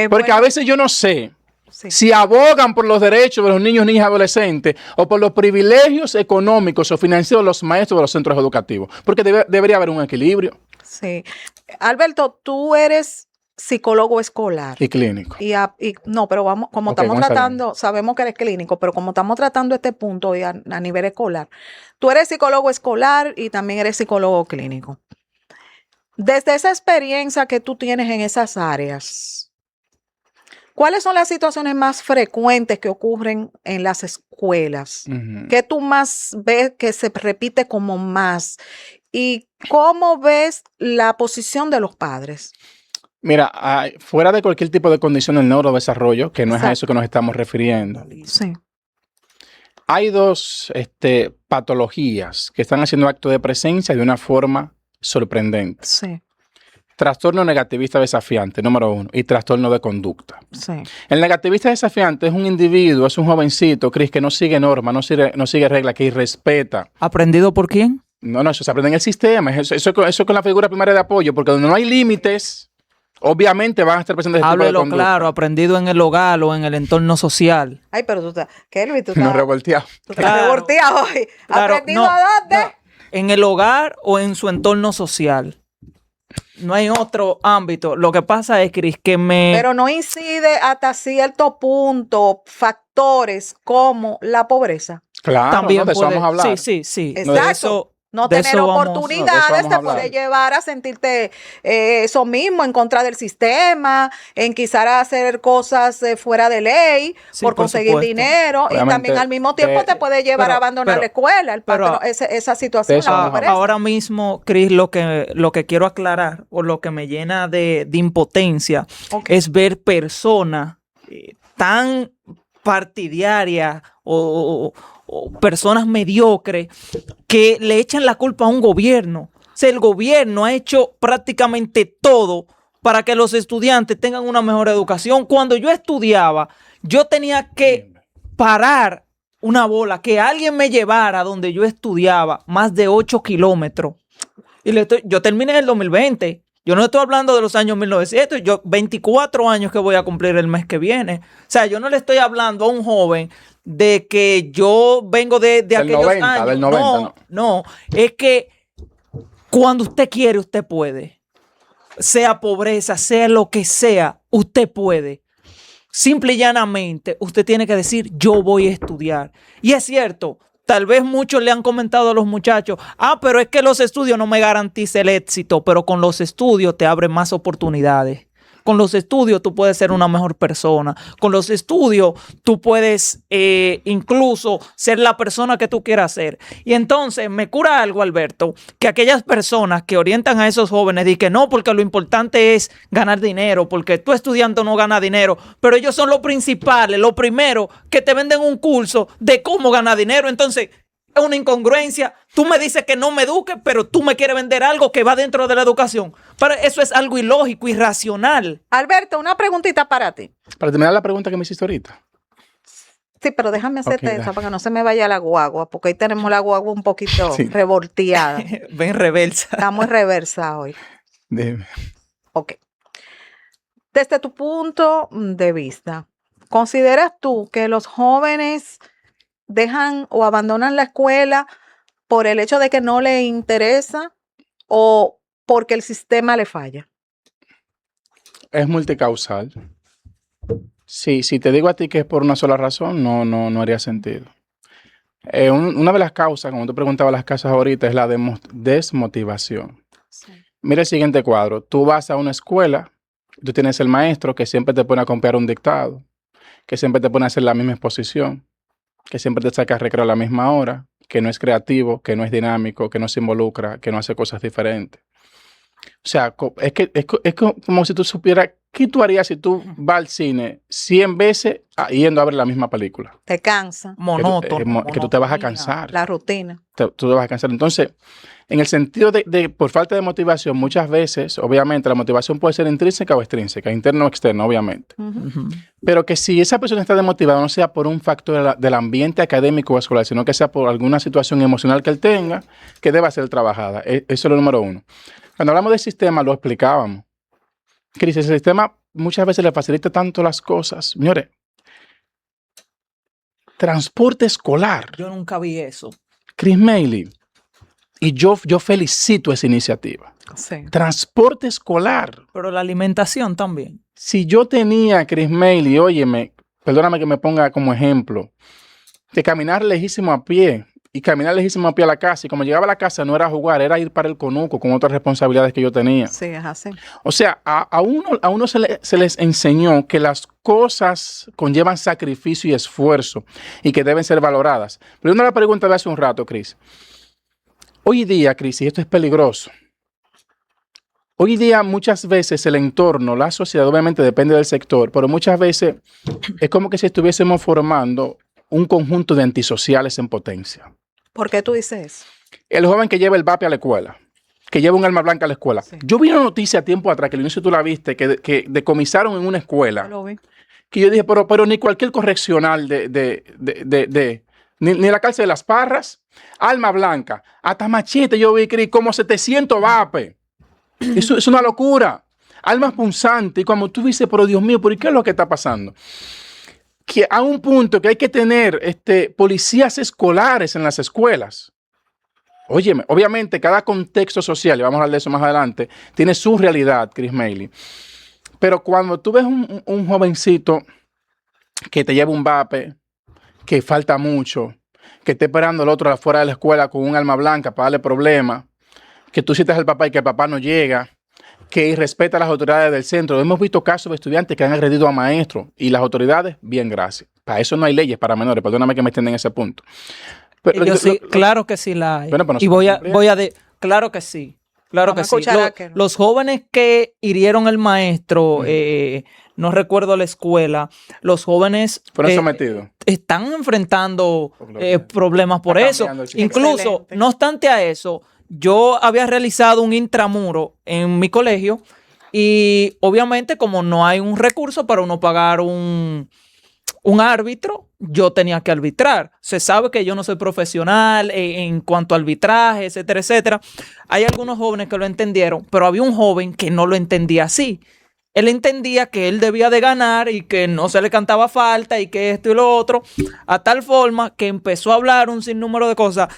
[SPEAKER 3] Porque a veces yo no sé si abogan por los derechos de los niños, niñas y adolescentes o por los privilegios económicos o financieros de los maestros de los centros educativos. Porque debería haber un equilibrio.
[SPEAKER 1] Sí. Alberto, tú eres psicólogo escolar.
[SPEAKER 3] Y clínico.
[SPEAKER 1] No, pero vamos, como
[SPEAKER 3] Ok,
[SPEAKER 1] estamos
[SPEAKER 3] vamos a
[SPEAKER 1] tratando, sabemos que eres clínico, pero como estamos tratando este punto hoy a nivel escolar, tú eres psicólogo escolar y también eres psicólogo clínico. Desde esa experiencia que tú tienes en esas áreas, ¿cuáles son las situaciones más frecuentes que ocurren en las escuelas? ¿Qué tú más ves que se repite como más? ¿Y cómo ves la posición de los padres?
[SPEAKER 3] Mira, fuera de cualquier tipo de condición del neurodesarrollo, que no es a
[SPEAKER 1] Exacto.
[SPEAKER 3] eso que nos estamos refiriendo,
[SPEAKER 1] Sí.
[SPEAKER 3] Hay dos patologías que están haciendo acto de presencia de una forma sorprendente.
[SPEAKER 1] Sí,
[SPEAKER 3] Trastorno negativista desafiante, número 1, y trastorno de conducta.
[SPEAKER 1] sí.
[SPEAKER 3] El negativista desafiante es un individuo, es un jovencito, Cris, que no sigue normas, no sigue reglas, que irrespeta.
[SPEAKER 2] ¿Aprendido por quién?
[SPEAKER 3] No, eso se aprende en el sistema, eso con la figura primaria de apoyo, porque donde no hay límites, obviamente van a estar presentes ese tipo de
[SPEAKER 2] Háblelo
[SPEAKER 3] conducta.
[SPEAKER 2] claro, aprendido en el hogar o en el entorno social.
[SPEAKER 1] Ay, pero tú estás, Kelvin, tú
[SPEAKER 3] Nos
[SPEAKER 1] estás,
[SPEAKER 3] revolteamos.
[SPEAKER 1] tú estás
[SPEAKER 2] Claro.
[SPEAKER 1] revolteado hoy.
[SPEAKER 2] Claro,
[SPEAKER 1] ¿Aprendido
[SPEAKER 2] no,
[SPEAKER 1] a dónde?
[SPEAKER 2] no, en el hogar o en su entorno social. No hay otro ámbito. Lo que pasa es, Cris, que
[SPEAKER 1] Pero no incide hasta cierto punto factores como la pobreza.
[SPEAKER 3] Claro,
[SPEAKER 2] también
[SPEAKER 3] ¿no? De eso
[SPEAKER 2] puede.
[SPEAKER 3] vamos a hablar.
[SPEAKER 2] Sí.
[SPEAKER 1] Exacto. No
[SPEAKER 2] de
[SPEAKER 1] tener
[SPEAKER 2] eso vamos-
[SPEAKER 3] no, de eso
[SPEAKER 1] oportunidades
[SPEAKER 3] vamos a
[SPEAKER 1] te
[SPEAKER 3] hablar.
[SPEAKER 1] puede llevar a sentirte eso mismo, en contra del sistema, en quizás hacer cosas fuera de ley,
[SPEAKER 2] Sí,
[SPEAKER 1] por
[SPEAKER 2] por
[SPEAKER 1] conseguir
[SPEAKER 2] supuesto.
[SPEAKER 1] dinero, y
[SPEAKER 3] Obviamente,
[SPEAKER 1] también al mismo tiempo te puede llevar
[SPEAKER 2] pero-
[SPEAKER 1] a abandonar
[SPEAKER 2] pero-
[SPEAKER 1] la escuela,
[SPEAKER 2] pero-
[SPEAKER 1] esa situación,
[SPEAKER 3] de eso
[SPEAKER 1] la
[SPEAKER 3] vamos a
[SPEAKER 1] pobreza.
[SPEAKER 2] Ahora mismo, Cris, lo que quiero aclarar o lo que me llena de impotencia
[SPEAKER 1] Ok.
[SPEAKER 2] es ver personas tan partidarias o personas mediocres que le echan la culpa a un gobierno. O sea, el gobierno ha hecho prácticamente todo para que los estudiantes tengan una mejor educación. Cuando yo estudiaba, yo tenía que parar una bola, que alguien me llevara donde yo estudiaba más de 8 kilómetros. Y yo terminé en el 2020. Yo no estoy hablando de los años 1900. Yo 24 años que voy a cumplir el mes que viene. O sea, yo no le estoy hablando a un joven de que yo vengo de aquellos
[SPEAKER 3] 90,
[SPEAKER 2] años.
[SPEAKER 3] del 90,
[SPEAKER 2] no. Es que cuando usted quiere, usted puede. Sea pobreza, sea lo que sea, usted puede. Simple y llanamente, usted tiene que decir, yo voy a estudiar. Y es cierto, tal vez muchos le han comentado a los muchachos, pero es que los estudios no me garantizan el éxito, pero con los estudios te abren más oportunidades. Con los estudios tú puedes ser una mejor persona. Con los estudios tú puedes incluso ser la persona que tú quieras ser. Y entonces me cura algo, Alberto, que aquellas personas que orientan a esos jóvenes dicen que no, porque lo importante es ganar dinero, porque tú estudiando no ganas dinero, pero ellos son los principales, lo primero, que te venden un curso de cómo ganar dinero. Entonces, es una incongruencia. Tú me dices que no me eduque, pero tú me quieres vender algo que va dentro de la educación. Pero eso es algo ilógico, irracional.
[SPEAKER 1] Alberto, una preguntita para ti.
[SPEAKER 3] Para terminar la pregunta que me hiciste ahorita.
[SPEAKER 1] Sí, pero déjame hacerte
[SPEAKER 3] Ok,
[SPEAKER 1] esa
[SPEAKER 3] dale.
[SPEAKER 1] para que no se me vaya la guagua, porque ahí tenemos la guagua un poquito
[SPEAKER 3] Sí.
[SPEAKER 1] revolteada.
[SPEAKER 2] Ven reversa.
[SPEAKER 1] Estamos en reversa hoy.
[SPEAKER 3] Dime.
[SPEAKER 1] Ok. Desde tu punto de vista, ¿consideras tú que los jóvenes dejan o abandonan la escuela por el hecho de que no les interesa o porque el sistema le falla?
[SPEAKER 3] Es multicausal. Sí, si te digo a ti que es por una sola razón, no haría sentido. Una de las causas, como tú preguntabas las causas ahorita, es la desmotivación. Mira el siguiente cuadro. Tú vas a una escuela, tú tienes el maestro que siempre te pone a copiar un dictado, que siempre te pone a hacer la misma exposición, que siempre te saca recreo a la misma hora, que no es creativo, que no es dinámico, que no se involucra, que no hace cosas diferentes. O sea, es como si tú supieras qué tú harías si tú vas al cine 100 veces yendo a ver la misma película.
[SPEAKER 1] Te cansa
[SPEAKER 2] Monótono.
[SPEAKER 3] Que tú te vas a
[SPEAKER 2] monotonía.
[SPEAKER 3] cansar.
[SPEAKER 1] la rutina.
[SPEAKER 3] Tú te vas a cansar. Entonces, en el sentido de por falta de motivación, muchas veces, obviamente, la motivación puede ser intrínseca o extrínseca, interno o externo, obviamente.
[SPEAKER 1] Ujú.
[SPEAKER 2] Ujú.
[SPEAKER 3] Pero que si esa persona está desmotivada, no sea por un factor del ambiente académico o escolar, sino que sea por alguna situación emocional que él tenga, que deba ser trabajada. Eso es lo número uno. Cuando hablamos del sistema, lo explicábamos. Cris, el sistema muchas veces le facilita tanto las cosas. Señores, transporte escolar.
[SPEAKER 2] Yo nunca vi eso.
[SPEAKER 3] Chris Mailey. Y yo felicito esa iniciativa.
[SPEAKER 1] Sí.
[SPEAKER 3] Transporte escolar.
[SPEAKER 2] Pero la alimentación también.
[SPEAKER 3] Si yo tenía, Chris Mailey, óyeme, perdóname que me ponga como ejemplo, de caminar lejísimo a pie y caminar lejísimo a pie a la casa, y como llegaba a la casa no era jugar, era ir para el conuco con otras responsabilidades que yo tenía.
[SPEAKER 1] Sí, es así.
[SPEAKER 3] O sea, a uno se les enseñó que las cosas conllevan sacrificio y esfuerzo y que deben ser valoradas. Pero una pregunta de hace un rato, Chris. Hoy día, Cris, y esto es peligroso, hoy día muchas veces el entorno, la sociedad, obviamente depende del sector, pero muchas veces es como que si estuviésemos formando un conjunto de antisociales en potencia.
[SPEAKER 1] ¿Por qué tú dices eso?
[SPEAKER 3] El joven que lleva el vape a la escuela, que lleva un arma blanca a la escuela.
[SPEAKER 1] Sí.
[SPEAKER 3] Yo vi una noticia tiempo atrás, que al inicio tú la viste, que decomisaron en una
[SPEAKER 1] Yo
[SPEAKER 3] escuela,
[SPEAKER 1] lo vi.
[SPEAKER 3] que yo dije, pero ni cualquier correccional ni la cárcel de Las Parras, arma blanca, hasta machete yo vi, Cris, como 700 vape. Eso es una locura. Armas punzantes, y cuando tú dices, pero Dios mío, ¿por qué es lo que está pasando? Que a un punto que hay que tener policías escolares en las escuelas. Óyeme, obviamente cada contexto social, y vamos a hablar de eso más adelante, tiene su realidad, Chris Mailey. Pero cuando tú ves un jovencito que te lleva un vape, que falta mucho, que esté esperando el otro afuera de la escuela con un arma blanca para darle problemas, que tú citas al papá y que el papá no llega, que irrespeta a las autoridades del centro. Hemos visto casos de estudiantes que han agredido a maestros y las autoridades, bien, gracias. Para eso no hay leyes para menores, perdóname que me extienda en ese punto. Pero,
[SPEAKER 2] claro que sí la hay.
[SPEAKER 3] Bueno, pero no
[SPEAKER 2] y claro que sí. Claro
[SPEAKER 1] Vamos
[SPEAKER 2] que
[SPEAKER 1] a
[SPEAKER 2] sí.
[SPEAKER 1] escuchar a Aquel.
[SPEAKER 2] Los jóvenes que hirieron al maestro, no recuerdo la escuela, los jóvenes
[SPEAKER 3] fueron sometidos.
[SPEAKER 2] están enfrentando problemas por
[SPEAKER 3] Está
[SPEAKER 2] eso.
[SPEAKER 3] cambiando el sistema.
[SPEAKER 2] Incluso,
[SPEAKER 1] Excelente.
[SPEAKER 2] no obstante a eso, yo había realizado un intramuro en mi colegio y obviamente como no hay un recurso para uno pagar un árbitro, yo tenía que arbitrar. Se sabe que yo no soy profesional en cuanto a arbitraje, etcétera, etcétera. Hay algunos jóvenes que lo entendieron, pero había un joven que no lo entendía así. Él entendía que él debía de ganar y que no se le cantaba falta y que esto y lo otro, a tal forma que empezó a hablar un sinnúmero de cosas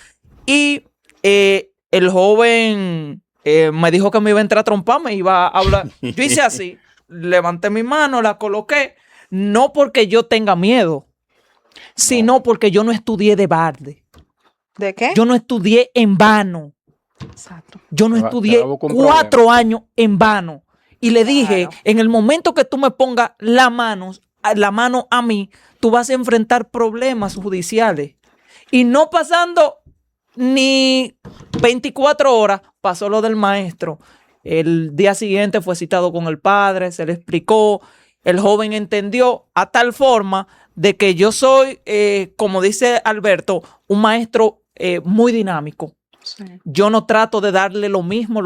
[SPEAKER 2] y el joven me dijo que me iba a entrar a trompar, me iba a hablar. Yo hice así, levanté mi mano, la coloqué, no porque yo tenga miedo, sino porque yo no estudié de balde.
[SPEAKER 1] ¿De qué?
[SPEAKER 2] Yo no estudié en vano.
[SPEAKER 1] Exacto.
[SPEAKER 2] Yo no
[SPEAKER 3] Te va
[SPEAKER 2] estudié
[SPEAKER 3] a buscar un
[SPEAKER 2] 4 años en vano. Y le dije,
[SPEAKER 1] Claro.
[SPEAKER 2] en el momento que tú me pongas la mano a mí, tú vas a enfrentar problemas judiciales. Y no pasando ni 24 horas, pasó lo del maestro. El día siguiente fue citado con el padre, se le explicó. El joven entendió a tal forma de que yo soy, como dice Alberto, un maestro muy dinámico.
[SPEAKER 1] Sí.
[SPEAKER 2] Yo no trato de darle lo mismo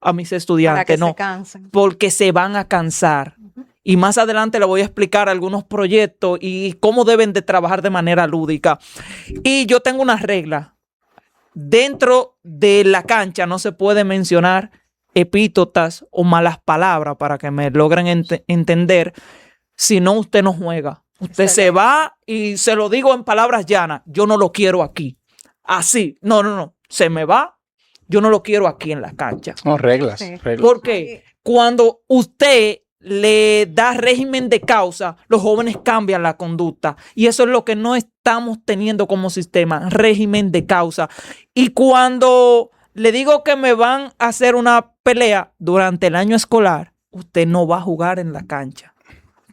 [SPEAKER 2] a mis estudiantes,
[SPEAKER 1] Para que
[SPEAKER 2] no,
[SPEAKER 1] se cansen.
[SPEAKER 2] porque se van a cansar. Y más adelante le voy a explicar algunos proyectos y cómo deben de trabajar de manera lúdica. Y yo tengo una regla. Dentro de la cancha no se puede mencionar epítotas o malas palabras para que me logren entender. Si no, usted no juega. Usted se va y se lo digo en palabras llanas. Yo no lo quiero aquí. Así. No. Se me va. Yo no lo quiero aquí en la cancha.
[SPEAKER 3] No, reglas.
[SPEAKER 1] Sí.
[SPEAKER 3] reglas.
[SPEAKER 2] Porque cuando usted le da régimen de causa, los jóvenes cambian la conducta. Y eso es lo que no estamos teniendo como sistema, régimen de causa. Y cuando le digo que me van a hacer una pelea durante el año escolar, usted no va a jugar en la cancha.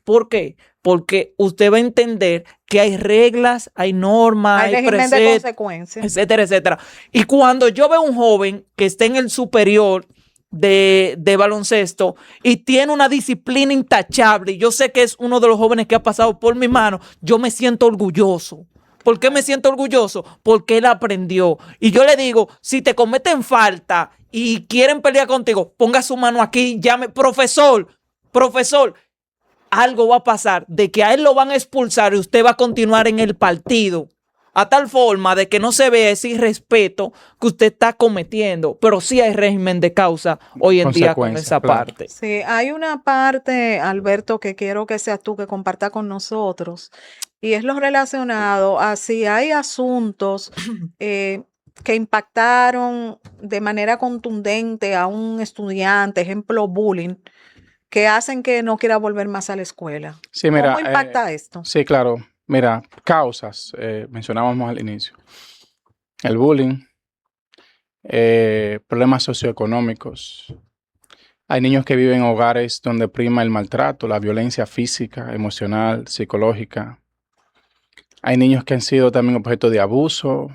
[SPEAKER 2] ¿Por qué? Porque usted va a entender que hay reglas, hay normas,
[SPEAKER 1] Hay
[SPEAKER 2] hay
[SPEAKER 1] régimen de
[SPEAKER 2] preceptos,
[SPEAKER 1] consecuencias.
[SPEAKER 2] etcétera, etcétera. Y cuando yo veo un joven que está en el superior de baloncesto y tiene una disciplina intachable, y yo sé que es uno de los jóvenes que ha pasado por mi mano, yo me siento orgulloso. ¿Por qué me siento orgulloso? Porque él aprendió. Y yo le digo, si te cometen falta y quieren pelear contigo, ponga su mano aquí, llame, profesor, algo va a pasar de que a él lo van a expulsar y usted va a continuar en el partido. A tal forma de que no se vea ese irrespeto que usted está cometiendo. Pero sí hay régimen de causa hoy en día con
[SPEAKER 3] Consecuencias,
[SPEAKER 2] esa
[SPEAKER 3] claro.
[SPEAKER 2] parte.
[SPEAKER 1] Sí, hay una parte, Alberto, que quiero que seas tú que compartas con nosotros, y es lo relacionado a si hay asuntos que impactaron de manera contundente a un estudiante, ejemplo, bullying, que hacen que no quiera volver más a la escuela.
[SPEAKER 3] Sí, mira,
[SPEAKER 1] ¿Cómo impacta esto?
[SPEAKER 3] sí, claro. Mira, causas, mencionábamos al inicio. El bullying, problemas socioeconómicos. Hay niños que viven en hogares donde prima el maltrato, la violencia física, emocional, psicológica. Hay niños que han sido también objeto de abuso.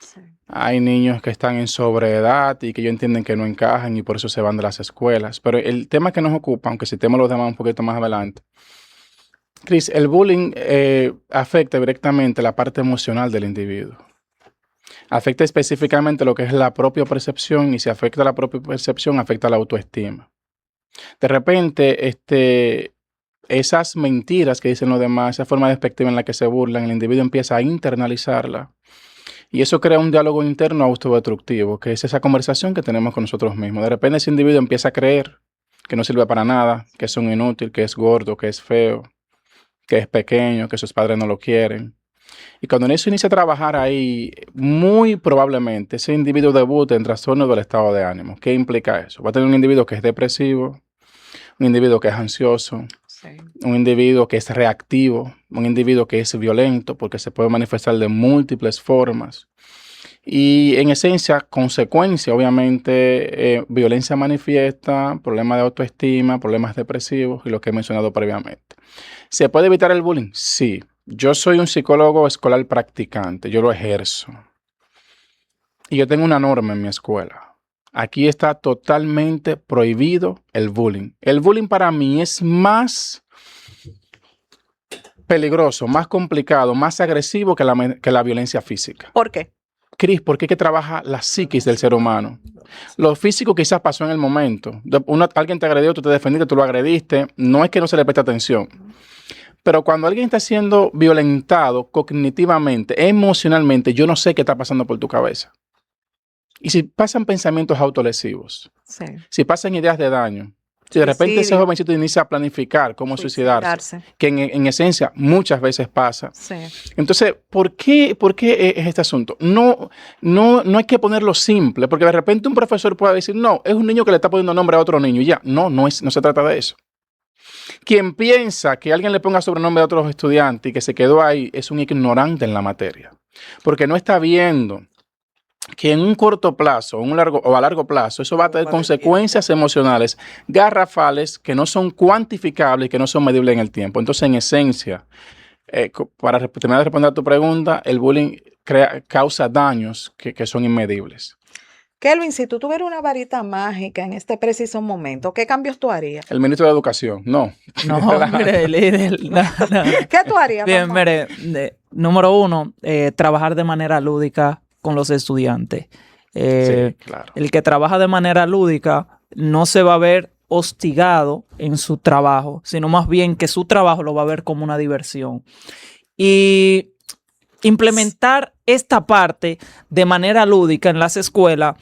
[SPEAKER 1] Sí.
[SPEAKER 3] Hay niños que están en sobreedad y que ellos entienden que no encajan y por eso se van de las escuelas. Pero el tema que nos ocupa, aunque citemos los demás un poquito más adelante, Chris, el bullying afecta directamente la parte emocional del individuo. Afecta específicamente lo que es la propia percepción, y si afecta la propia percepción, afecta la autoestima. De repente, esas mentiras que dicen los demás, esa forma despectiva en la que se burlan, el individuo empieza a internalizarla. Y eso crea un diálogo interno autodestructivo, que es esa conversación que tenemos con nosotros mismos. De repente ese individuo empieza a creer que no sirve para nada, que es un inútil, que es gordo, que es feo, que es pequeño, que sus padres no lo quieren. Y cuando eso inicia a trabajar ahí, muy probablemente ese individuo debute en trastorno del estado de ánimo. ¿Qué implica eso? Va a tener un individuo que es depresivo, un individuo que es ansioso,
[SPEAKER 1] Sí.
[SPEAKER 3] un individuo que es reactivo, un individuo que es violento, porque se puede manifestar de múltiples formas. Y en esencia, consecuencia, obviamente, violencia manifiesta, problemas de autoestima, problemas depresivos y lo que he mencionado previamente. ¿Se puede evitar el bullying? Sí. Yo soy un psicólogo escolar practicante, yo lo ejerzo. Y yo tengo una norma en mi escuela. Aquí está totalmente prohibido el bullying. El bullying para mí es más peligroso, más complicado, más agresivo que la violencia física.
[SPEAKER 1] ¿Por qué?
[SPEAKER 3] Cris, ¿por qué es que trabaja la psiquis del ser humano? Lo físico quizás pasó en el momento. Alguien te agredió, tú te defendiste, tú lo agrediste. No es que no se le preste atención. Pero cuando alguien está siendo violentado cognitivamente, emocionalmente, yo no sé qué está pasando por tu cabeza. Y si pasan pensamientos autolesivos,
[SPEAKER 1] Sí.
[SPEAKER 3] si pasan ideas de daño, si de repente ese
[SPEAKER 1] Suicidio.
[SPEAKER 3] jovencito inicia a planificar cómo suicidarse, que en esencia muchas veces pasa.
[SPEAKER 1] Sí.
[SPEAKER 3] Entonces, ¿por qué es este asunto? No hay que ponerlo simple, porque de repente un profesor puede decir, no, es un niño que le está poniendo nombre a otro niño y ya. No se trata de eso. Quien piensa que alguien le ponga sobrenombre a otros estudiantes y que se quedó ahí es un ignorante en la materia, porque no está viendo que en un corto plazo o a largo plazo eso va a tener consecuencias emocionales garrafales que no son cuantificables y que no son medibles en el tiempo. Entonces, en esencia, para terminar de responder a tu pregunta, el bullying causa daños que son inmedibles.
[SPEAKER 1] Kelvin, si tú tuvieras una varita mágica en este preciso momento, ¿qué cambios tú harías?
[SPEAKER 3] El ministro de Educación, no.
[SPEAKER 2] No, mire, líder. No.
[SPEAKER 1] ¿Qué tú harías?
[SPEAKER 2] Bien,
[SPEAKER 1] mamá?
[SPEAKER 2] mire, número uno, trabajar de manera lúdica con los estudiantes.
[SPEAKER 3] Sí, claro.
[SPEAKER 2] El que trabaja de manera lúdica no se va a ver hostigado en su trabajo, sino más bien que su trabajo lo va a ver como una diversión. Y implementar esta parte de manera lúdica en las escuelas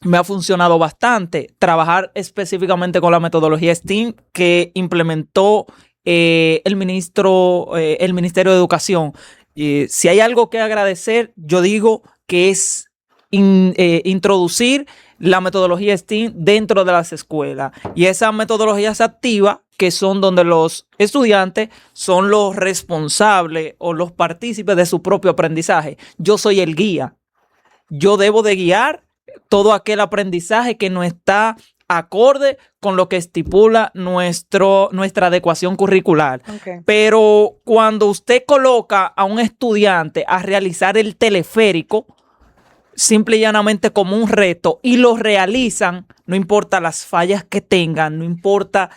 [SPEAKER 2] me ha funcionado bastante. Trabajar específicamente con la metodología STEAM que implementó el Ministerio de Educación. Si hay algo que agradecer, yo digo que es introducir la metodología STEAM dentro de las escuelas. Y esa metodología se activa, que son donde los estudiantes son los responsables o los partícipes de su propio aprendizaje. Yo soy el guía. Yo debo de guiar todo aquel aprendizaje que no está acorde con lo que estipula nuestra adecuación curricular.
[SPEAKER 1] Okay.
[SPEAKER 2] Pero cuando usted coloca a un estudiante a realizar el teleférico, simple y llanamente como un reto, y lo realizan, no importa las fallas que tengan, no importa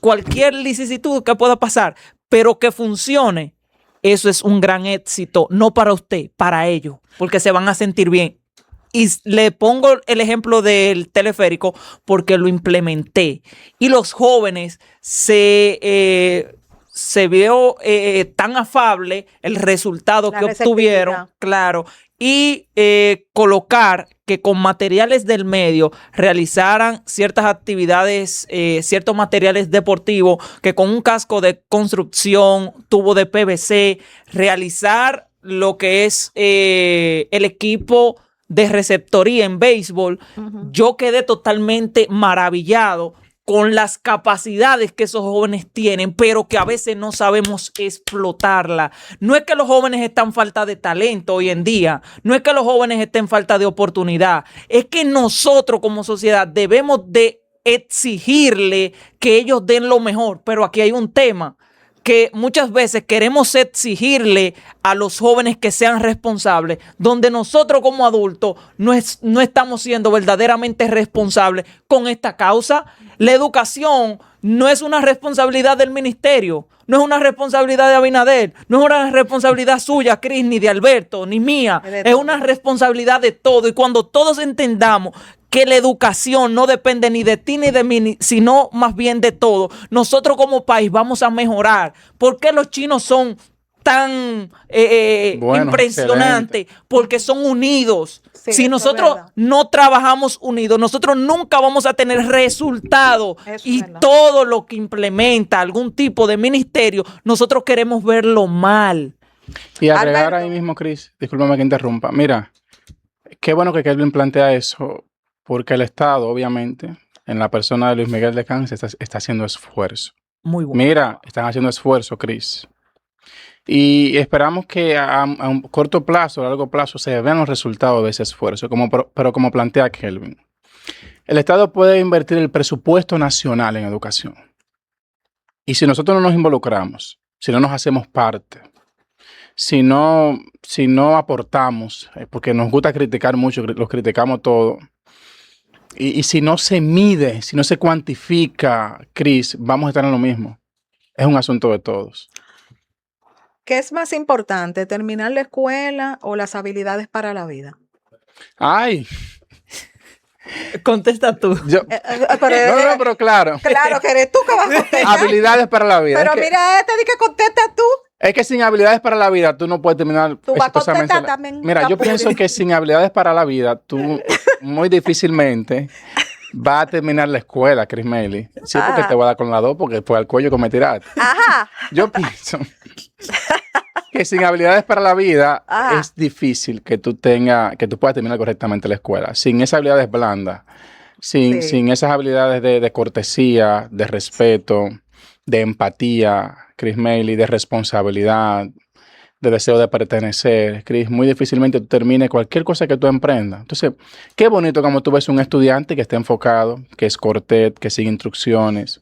[SPEAKER 2] cualquier vicisitud que pueda pasar, pero que funcione, eso es un gran éxito, no para usted, para ellos, porque se van a sentir bien. Y le pongo el ejemplo del teleférico porque lo implementé. Y los jóvenes se vio tan afable el resultado que obtuvieron, claro, y colocar que con materiales del medio realizaran ciertas actividades, ciertos materiales deportivos, que con un casco de construcción, tubo de PVC, realizar lo que es el equipo de receptoría en béisbol. Yo quedé totalmente maravillado con las capacidades que esos jóvenes tienen, pero que a veces no sabemos explotarla. No es que los jóvenes están falta de talento hoy en día, no es que los jóvenes estén falta de oportunidad, es que nosotros como sociedad debemos de exigirle que ellos den lo mejor. Pero aquí hay un tema, que muchas veces queremos exigirle a los jóvenes que sean responsables, donde nosotros como adultos no estamos siendo verdaderamente responsables con esta causa. La educación no es una responsabilidad del ministerio. no es una responsabilidad de Abinader, no es una responsabilidad suya, Cris, ni de Alberto, ni mía. Es una responsabilidad de todo. Y cuando todos entendamos que la educación no depende ni de ti ni de mí, sino más bien de todo, nosotros como país vamos a mejorar. ¿Por qué los chinos son tan
[SPEAKER 3] Bueno,
[SPEAKER 2] impresionantes?
[SPEAKER 3] excelente.
[SPEAKER 2] Porque son unidos.
[SPEAKER 1] Sí,
[SPEAKER 2] Si
[SPEAKER 1] eso es
[SPEAKER 2] nosotros
[SPEAKER 1] verdad.
[SPEAKER 2] no trabajamos unidos, nosotros nunca vamos a tener resultados.
[SPEAKER 1] Eso es
[SPEAKER 2] Y
[SPEAKER 1] verdad.
[SPEAKER 2] todo lo que implementa algún tipo de ministerio, nosotros queremos verlo mal.
[SPEAKER 3] Y agregar
[SPEAKER 1] Alberto.
[SPEAKER 3] ahí mismo, Cris, discúlpame que interrumpa. Mira, qué bueno que Kelvin plantea eso, porque el Estado, obviamente, en la persona de Luis Miguel de Camps, está haciendo esfuerzo.
[SPEAKER 2] Muy bueno.
[SPEAKER 3] Mira, están haciendo esfuerzo, Cris. Y esperamos que a un corto plazo, a largo plazo, se vean los resultados de ese esfuerzo, pero como plantea Kelvin. El Estado puede invertir el presupuesto nacional en educación. Y si nosotros no nos involucramos, si no nos hacemos parte, si no aportamos, porque nos gusta criticar mucho, los criticamos todo, y si no se mide, si no se cuantifica, Cris, vamos a estar en lo mismo. Es un asunto de todos.
[SPEAKER 1] ¿Qué es más importante, terminar la escuela o las habilidades para la vida?
[SPEAKER 3] Ay,
[SPEAKER 2] Contesta tú.
[SPEAKER 3] yo, pero claro,
[SPEAKER 1] Claro que eres tú que vas a contestar.
[SPEAKER 3] habilidades para la vida.
[SPEAKER 1] Pero
[SPEAKER 3] Es que,
[SPEAKER 1] mira, di que contesta tú.
[SPEAKER 3] es que sin habilidades para la vida tú no puedes terminar
[SPEAKER 1] Tú vas a
[SPEAKER 3] exitosamente
[SPEAKER 1] contestar
[SPEAKER 3] la-
[SPEAKER 1] también,
[SPEAKER 3] Mira, yo
[SPEAKER 1] Capulli.
[SPEAKER 3] pienso que sin habilidades para la vida tú muy difícilmente vas a terminar la escuela, Chris Melly. Sí, porque
[SPEAKER 1] Ah.
[SPEAKER 3] te voy a dar con la 2 porque fue al cuello que me tiraste.
[SPEAKER 1] Ajá.
[SPEAKER 3] Yo pienso que sin habilidades para la vida
[SPEAKER 1] Ajá.
[SPEAKER 3] es difícil que tú puedas terminar correctamente la escuela. Sin esas habilidades blandas,
[SPEAKER 1] Sí.
[SPEAKER 3] sin esas habilidades de cortesía, de respeto, de empatía, Chris Melly, de responsabilidad, de deseo de pertenecer, Chris, muy difícilmente tú termines cualquier cosa que tú emprendas. Entonces, qué bonito como tú ves un estudiante que esté enfocado, que es cortés, que sigue instrucciones,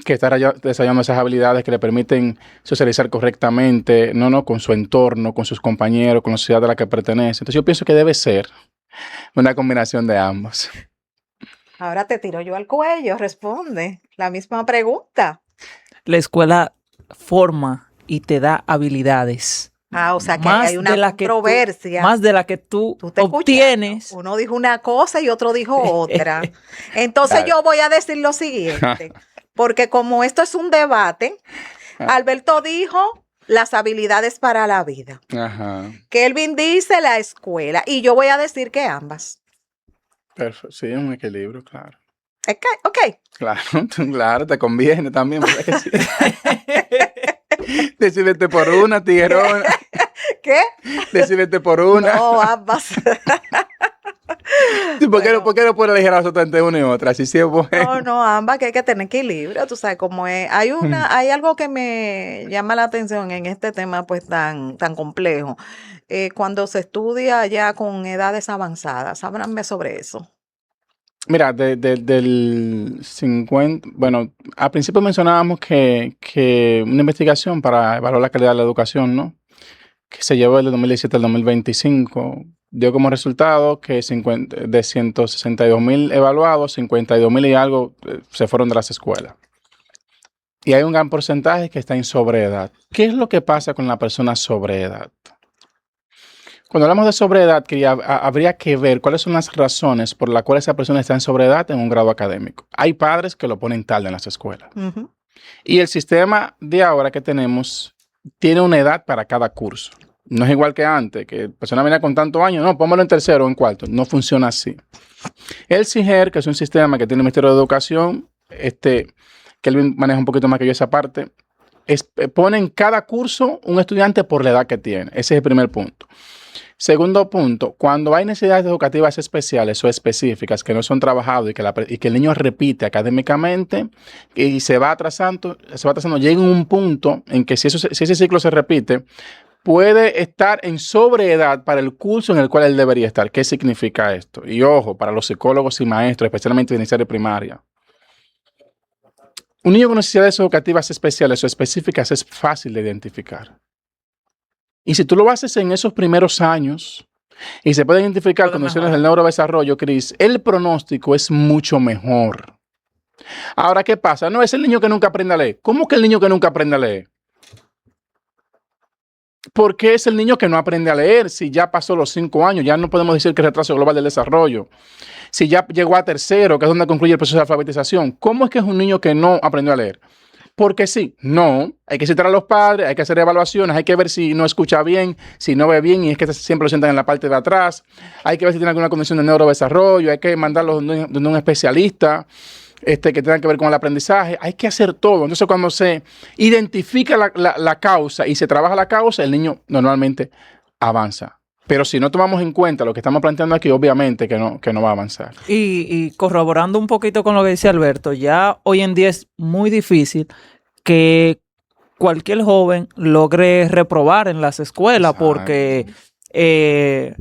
[SPEAKER 3] que está desarrollando esas habilidades que le permiten socializar correctamente, con su entorno, con sus compañeros, con la sociedad a la que pertenece. Entonces yo pienso que debe ser una combinación de ambos.
[SPEAKER 1] Ahora te tiro yo al cuello, responde la misma pregunta.
[SPEAKER 2] La escuela forma y te da habilidades.
[SPEAKER 1] Ah, o sea que
[SPEAKER 2] Más
[SPEAKER 1] hay una
[SPEAKER 2] de la que tú-
[SPEAKER 1] controversia.
[SPEAKER 2] más de la que tú
[SPEAKER 1] Tú te
[SPEAKER 2] obtienes.
[SPEAKER 1] escuchando. Uno dijo una cosa y otro dijo otra. Entonces
[SPEAKER 3] Dale.
[SPEAKER 1] yo voy a decir lo siguiente, porque como esto es un debate, Alberto dijo las habilidades para la vida.
[SPEAKER 3] Ajá.
[SPEAKER 1] Kelvin dice la escuela y yo voy a decir que ambas.
[SPEAKER 3] Perfecto. Sí, un equilibrio, claro.
[SPEAKER 1] Ok.
[SPEAKER 3] Claro, claro, te conviene también. ¿Verdad que sí? Decídete por una, tiguerona.
[SPEAKER 1] ¿Qué?
[SPEAKER 3] Decídete por una.
[SPEAKER 1] No, ambas.
[SPEAKER 3] Sí, ¿por qué
[SPEAKER 1] bueno.
[SPEAKER 3] no puedes elegir a nosotros entre una y otra? Si sí es bueno.
[SPEAKER 1] No, ambas, que hay que tener equilibrio, tú sabes cómo es. Hay algo que me llama la atención en este tema pues tan complejo. Cuando se estudia ya con edades avanzadas, háblanme sobre eso.
[SPEAKER 3] Mira, del 50, bueno, al principio mencionábamos que una investigación para evaluar la calidad de la educación, ¿no? Que se llevó del 2017 al 2025, dio como resultado que de 162,000 evaluados, 52,000 y algo se fueron de las escuelas. Y hay un gran porcentaje que está en sobreedad. ¿Qué es lo que pasa con la persona sobreedad? Cuando hablamos de sobreedad, habría que ver cuáles son las razones por las cuales esa persona está en sobreedad en un grado académico. Hay padres que lo ponen tarde en las escuelas.
[SPEAKER 1] Ujú.
[SPEAKER 3] Y el sistema de ahora que tenemos tiene una edad para cada curso. No es igual que antes, que la persona venía con tantos años, no, póngalo en tercero o en cuarto. No funciona así. El CIGER, que es un sistema que tiene el Ministerio de Educación, que él maneja un poquito más que yo esa parte, pone en cada curso un estudiante por la edad que tiene. Ese es el primer punto. Segundo punto, cuando hay necesidades educativas especiales o específicas que no son trabajadas y que el niño repite académicamente y se va atrasando, llega un punto en que si ese ciclo se repite, puede estar en sobreedad para el curso en el cual él debería estar. ¿Qué significa esto? Y ojo, para los psicólogos y maestros, especialmente de inicial y primaria. Un niño con necesidades educativas especiales o específicas es fácil de identificar. Y si tú lo haces en esos primeros años y se pueden identificar
[SPEAKER 2] Puede
[SPEAKER 3] condiciones
[SPEAKER 2] mejorar.
[SPEAKER 3] del neurodesarrollo, Cris, el pronóstico es mucho mejor. Ahora, ¿qué pasa? No, es el niño que nunca aprende a leer. ¿Cómo que el niño que nunca aprende a leer? Porque es el niño que no aprende a leer. Si ya pasó los 5 años, ya no podemos decir que es retraso global del desarrollo. Si ya llegó a tercero, que es donde concluye el proceso de alfabetización, ¿cómo es que es un niño que no aprendió a leer? Porque sí, no, hay que citar a los padres, hay que hacer evaluaciones, hay que ver si no escucha bien, si no ve bien y es que siempre lo sientan en la parte de atrás, hay que ver si tiene alguna condición de neurodesarrollo, hay que mandarlo donde un especialista que tenga que ver con el aprendizaje, hay que hacer todo. Entonces cuando se identifica la causa y se trabaja la causa, el niño normalmente avanza. Pero si no tomamos en cuenta lo que estamos planteando aquí, obviamente que no va a avanzar.
[SPEAKER 2] Y corroborando un poquito con lo que dice Alberto, ya hoy en día es muy difícil que cualquier joven logre reprobar en las escuelas. Exacto. Porque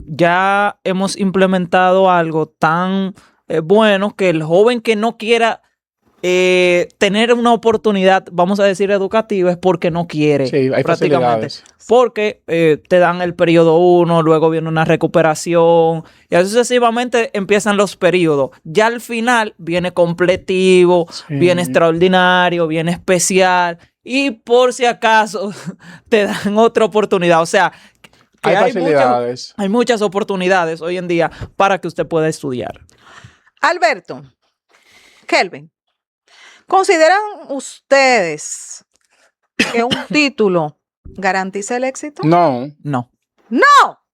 [SPEAKER 2] ya hemos implementado algo tan bueno que el joven que no quiera tener una oportunidad, vamos a decir, educativa, es porque no quiere.
[SPEAKER 3] Sí, hay
[SPEAKER 2] prácticamente. Porque te dan el periodo 1, luego viene una recuperación y así sucesivamente empiezan los periodos. Ya al final viene completivo, sí, viene extraordinario, viene especial y por si acaso te dan otra oportunidad. O sea, que hay muchas oportunidades hoy en día para que usted pueda estudiar.
[SPEAKER 1] Alberto, Kelvin, ¿consideran ustedes que un título garantiza el éxito?
[SPEAKER 3] No.
[SPEAKER 2] No.
[SPEAKER 1] ¡No!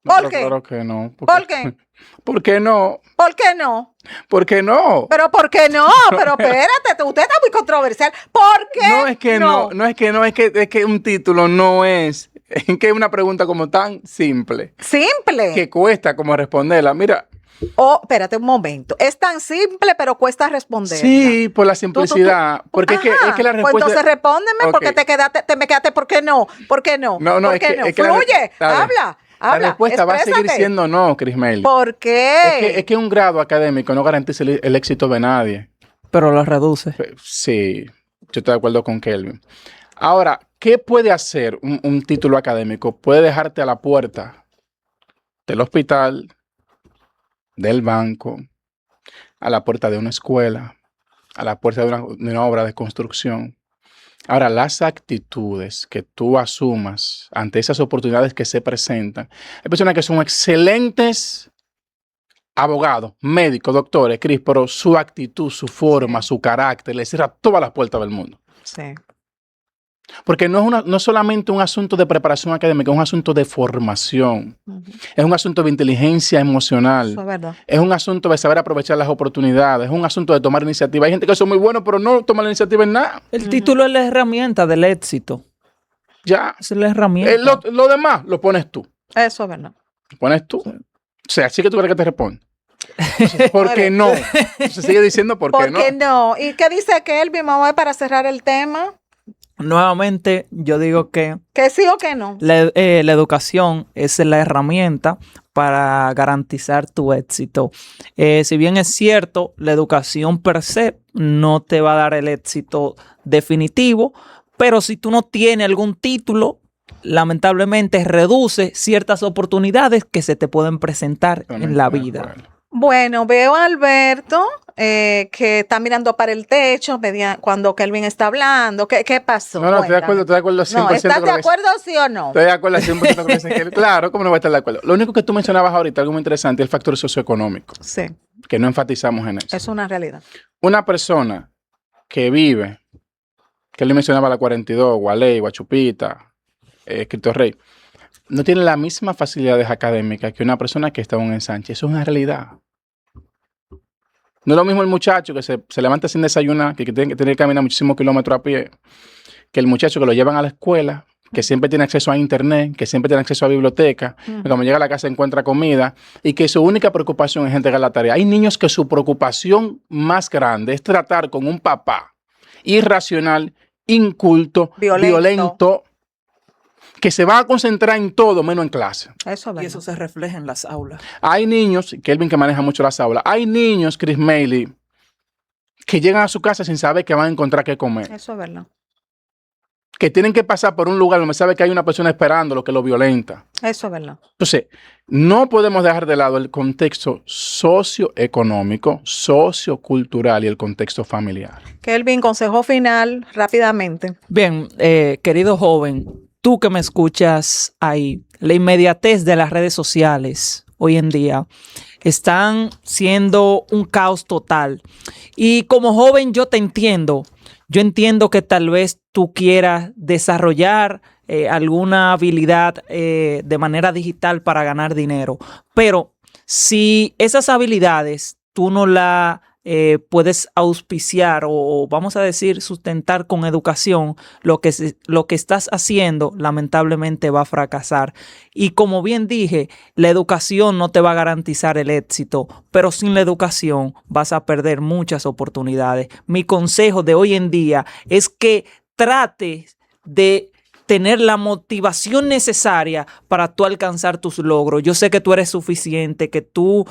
[SPEAKER 1] ¿Por qué?
[SPEAKER 3] Claro que no.
[SPEAKER 1] ¿Por qué?
[SPEAKER 3] ¿Por qué no?
[SPEAKER 1] ¿Por qué no?
[SPEAKER 3] ¿Por qué no?
[SPEAKER 1] Pero ¿por qué no? Pero espérate, usted está muy controversial. ¿Por qué
[SPEAKER 3] no? Es que un título no es. Es que es una pregunta como tan simple.
[SPEAKER 1] ¿Simple?
[SPEAKER 3] Que cuesta como responderla. Mira.
[SPEAKER 1] Oh, espérate un momento. Es tan simple, pero cuesta responder.
[SPEAKER 3] Sí, por la simplicidad. Porque es que la respuesta...
[SPEAKER 1] Pues entonces respóndeme, okay. Porque me quedaste, ¿por qué no? ¿Por qué no?
[SPEAKER 3] No,
[SPEAKER 1] ¿Por qué no? Fluye, habla.
[SPEAKER 3] La respuesta va a seguir siendo no, Crismeli.
[SPEAKER 1] ¿Por qué?
[SPEAKER 3] Es que un grado académico no garantiza el éxito de nadie.
[SPEAKER 2] Pero lo reduce.
[SPEAKER 3] Sí, yo estoy de acuerdo con Kelvin. Ahora, ¿qué puede hacer un título académico? Puede dejarte a la puerta del hospital, del banco, a la puerta de una escuela, a la puerta de una obra de construcción. Ahora, las actitudes que tú asumas ante esas oportunidades que se presentan, hay personas que son excelentes abogados, médicos, doctores, Cris, pero su actitud, su forma, su carácter, le cierra todas las puertas del mundo.
[SPEAKER 1] Sí.
[SPEAKER 3] Porque no es solamente un asunto de preparación académica, es un asunto de formación. Es un asunto de inteligencia emocional.
[SPEAKER 1] Eso es verdad.
[SPEAKER 3] Es un asunto de saber aprovechar las oportunidades. Es un asunto de tomar iniciativa. Hay gente que son muy buenos, pero no toman la iniciativa en nada.
[SPEAKER 2] El título es la herramienta del éxito.
[SPEAKER 3] Ya.
[SPEAKER 2] Es la herramienta.
[SPEAKER 3] Lo demás lo pones tú.
[SPEAKER 1] Eso es verdad.
[SPEAKER 3] Lo pones tú. Sí. O sea, así que tú crees que te responde. Entonces, ¿por qué no? Se sigue diciendo ¿por qué no?
[SPEAKER 1] ¿Por qué no? ¿Y qué dice Kelvin? Vamos a ver para cerrar el tema.
[SPEAKER 2] Nuevamente, yo digo que
[SPEAKER 1] sí o que no.
[SPEAKER 2] La educación es la herramienta para garantizar tu éxito. Si bien es cierto, la educación per se no te va a dar el éxito definitivo, pero si tú no tienes algún título, lamentablemente reduce ciertas oportunidades que se te pueden presentar en la vida.
[SPEAKER 1] Bueno, veo a Alberto que está mirando para el techo cuando Kelvin está hablando. ¿Qué pasó?
[SPEAKER 3] No, estoy de acuerdo 100%.
[SPEAKER 1] No, ¿estás de acuerdo sí o no?
[SPEAKER 3] Estoy de acuerdo 100% con lo que dice Kelvin. Claro, ¿cómo no voy a estar de acuerdo? Lo único que tú mencionabas ahorita, algo muy interesante, es el factor socioeconómico.
[SPEAKER 1] Sí.
[SPEAKER 3] Que no enfatizamos en eso.
[SPEAKER 1] Es una realidad.
[SPEAKER 3] Una persona que vive, que él le mencionaba la 42, Gualey, Guachupita, Cristo Rey, no tiene las mismas facilidades académicas que una persona que está en un ensanche. Eso es una realidad. No es lo mismo el muchacho que se levanta sin desayunar, que tiene que caminar muchísimos kilómetros a pie, que el muchacho que lo llevan a la escuela, que siempre tiene acceso a internet, que siempre tiene acceso a biblioteca, que cuando llega a la casa encuentra comida y que su única preocupación es entregar la tarea. Hay niños que su preocupación más grande es tratar con un papá irracional, inculto, violento, que se va a concentrar en todo menos en clase.
[SPEAKER 2] Y eso se refleja en las aulas.
[SPEAKER 3] Hay niños, Kelvin que maneja mucho las aulas, hay niños, Crismeli, que llegan a su casa sin saber que van a encontrar qué comer.
[SPEAKER 1] Eso es verdad.
[SPEAKER 3] Que tienen que pasar por un lugar donde sabe que hay una persona esperando lo que lo violenta.
[SPEAKER 1] Eso es verdad.
[SPEAKER 3] Entonces, no podemos dejar de lado el contexto socioeconómico, sociocultural y el contexto familiar.
[SPEAKER 1] Kelvin, consejo final rápidamente.
[SPEAKER 2] Bien, querido joven, tú que me escuchas ahí, la inmediatez de las redes sociales hoy en día están siendo un caos total. Y como joven yo te entiendo. Yo entiendo que tal vez tú quieras desarrollar alguna habilidad de manera digital para ganar dinero, pero si esas habilidades tú no las puedes auspiciar o vamos a decir sustentar con educación, lo que estás haciendo lamentablemente va a fracasar. Y como bien dije, la educación no te va a garantizar el éxito, pero sin la educación vas a perder muchas oportunidades. Mi consejo de hoy en día es que trates de tener la motivación necesaria para tú alcanzar tus logros. Yo sé que tú eres suficiente, que tú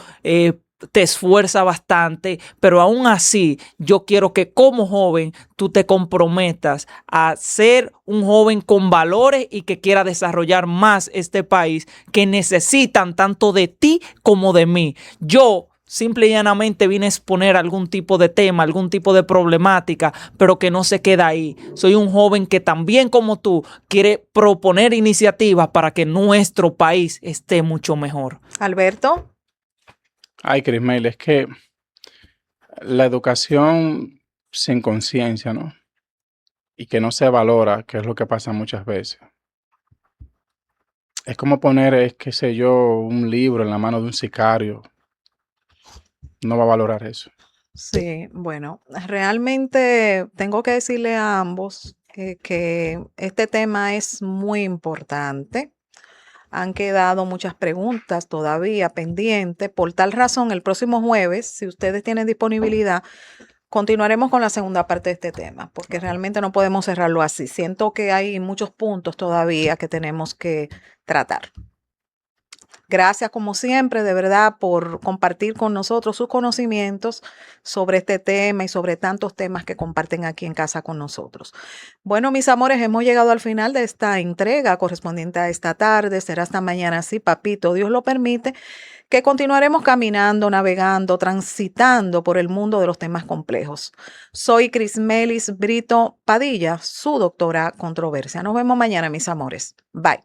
[SPEAKER 2] te esfuerzas bastante, pero aún así yo quiero que como joven tú te comprometas a ser un joven con valores y que quiera desarrollar más este país, que necesitan tanto de ti como de mí. Yo simple y llanamente vine a exponer algún tipo de tema, algún tipo de problemática, pero que no se queda ahí. Soy un joven que también como tú quiere proponer iniciativas para que nuestro país esté mucho mejor.
[SPEAKER 1] Alberto.
[SPEAKER 3] Ay, Crismel, es que la educación sin conciencia, ¿no? Y que no se valora, que es lo que pasa muchas veces. Es como poner, qué sé yo, un libro en la mano de un sicario. No va a valorar eso.
[SPEAKER 1] Sí, bueno, realmente tengo que decirle a ambos que este tema es muy importante. Han quedado muchas preguntas todavía pendientes. Por tal razón, el próximo jueves, si ustedes tienen disponibilidad, continuaremos con la segunda parte de este tema, porque realmente no podemos cerrarlo así. Siento que hay muchos puntos todavía que tenemos que tratar. Gracias, como siempre, de verdad, por compartir con nosotros sus conocimientos sobre este tema y sobre tantos temas que comparten aquí en casa con nosotros. Bueno, mis amores, hemos llegado al final de esta entrega correspondiente a esta tarde. Será hasta mañana, si papito Dios lo permite, que continuaremos caminando, navegando, transitando por el mundo de los temas complejos. Soy Crismelis Brito Padilla, su doctora controversia. Nos vemos mañana, mis amores. Bye.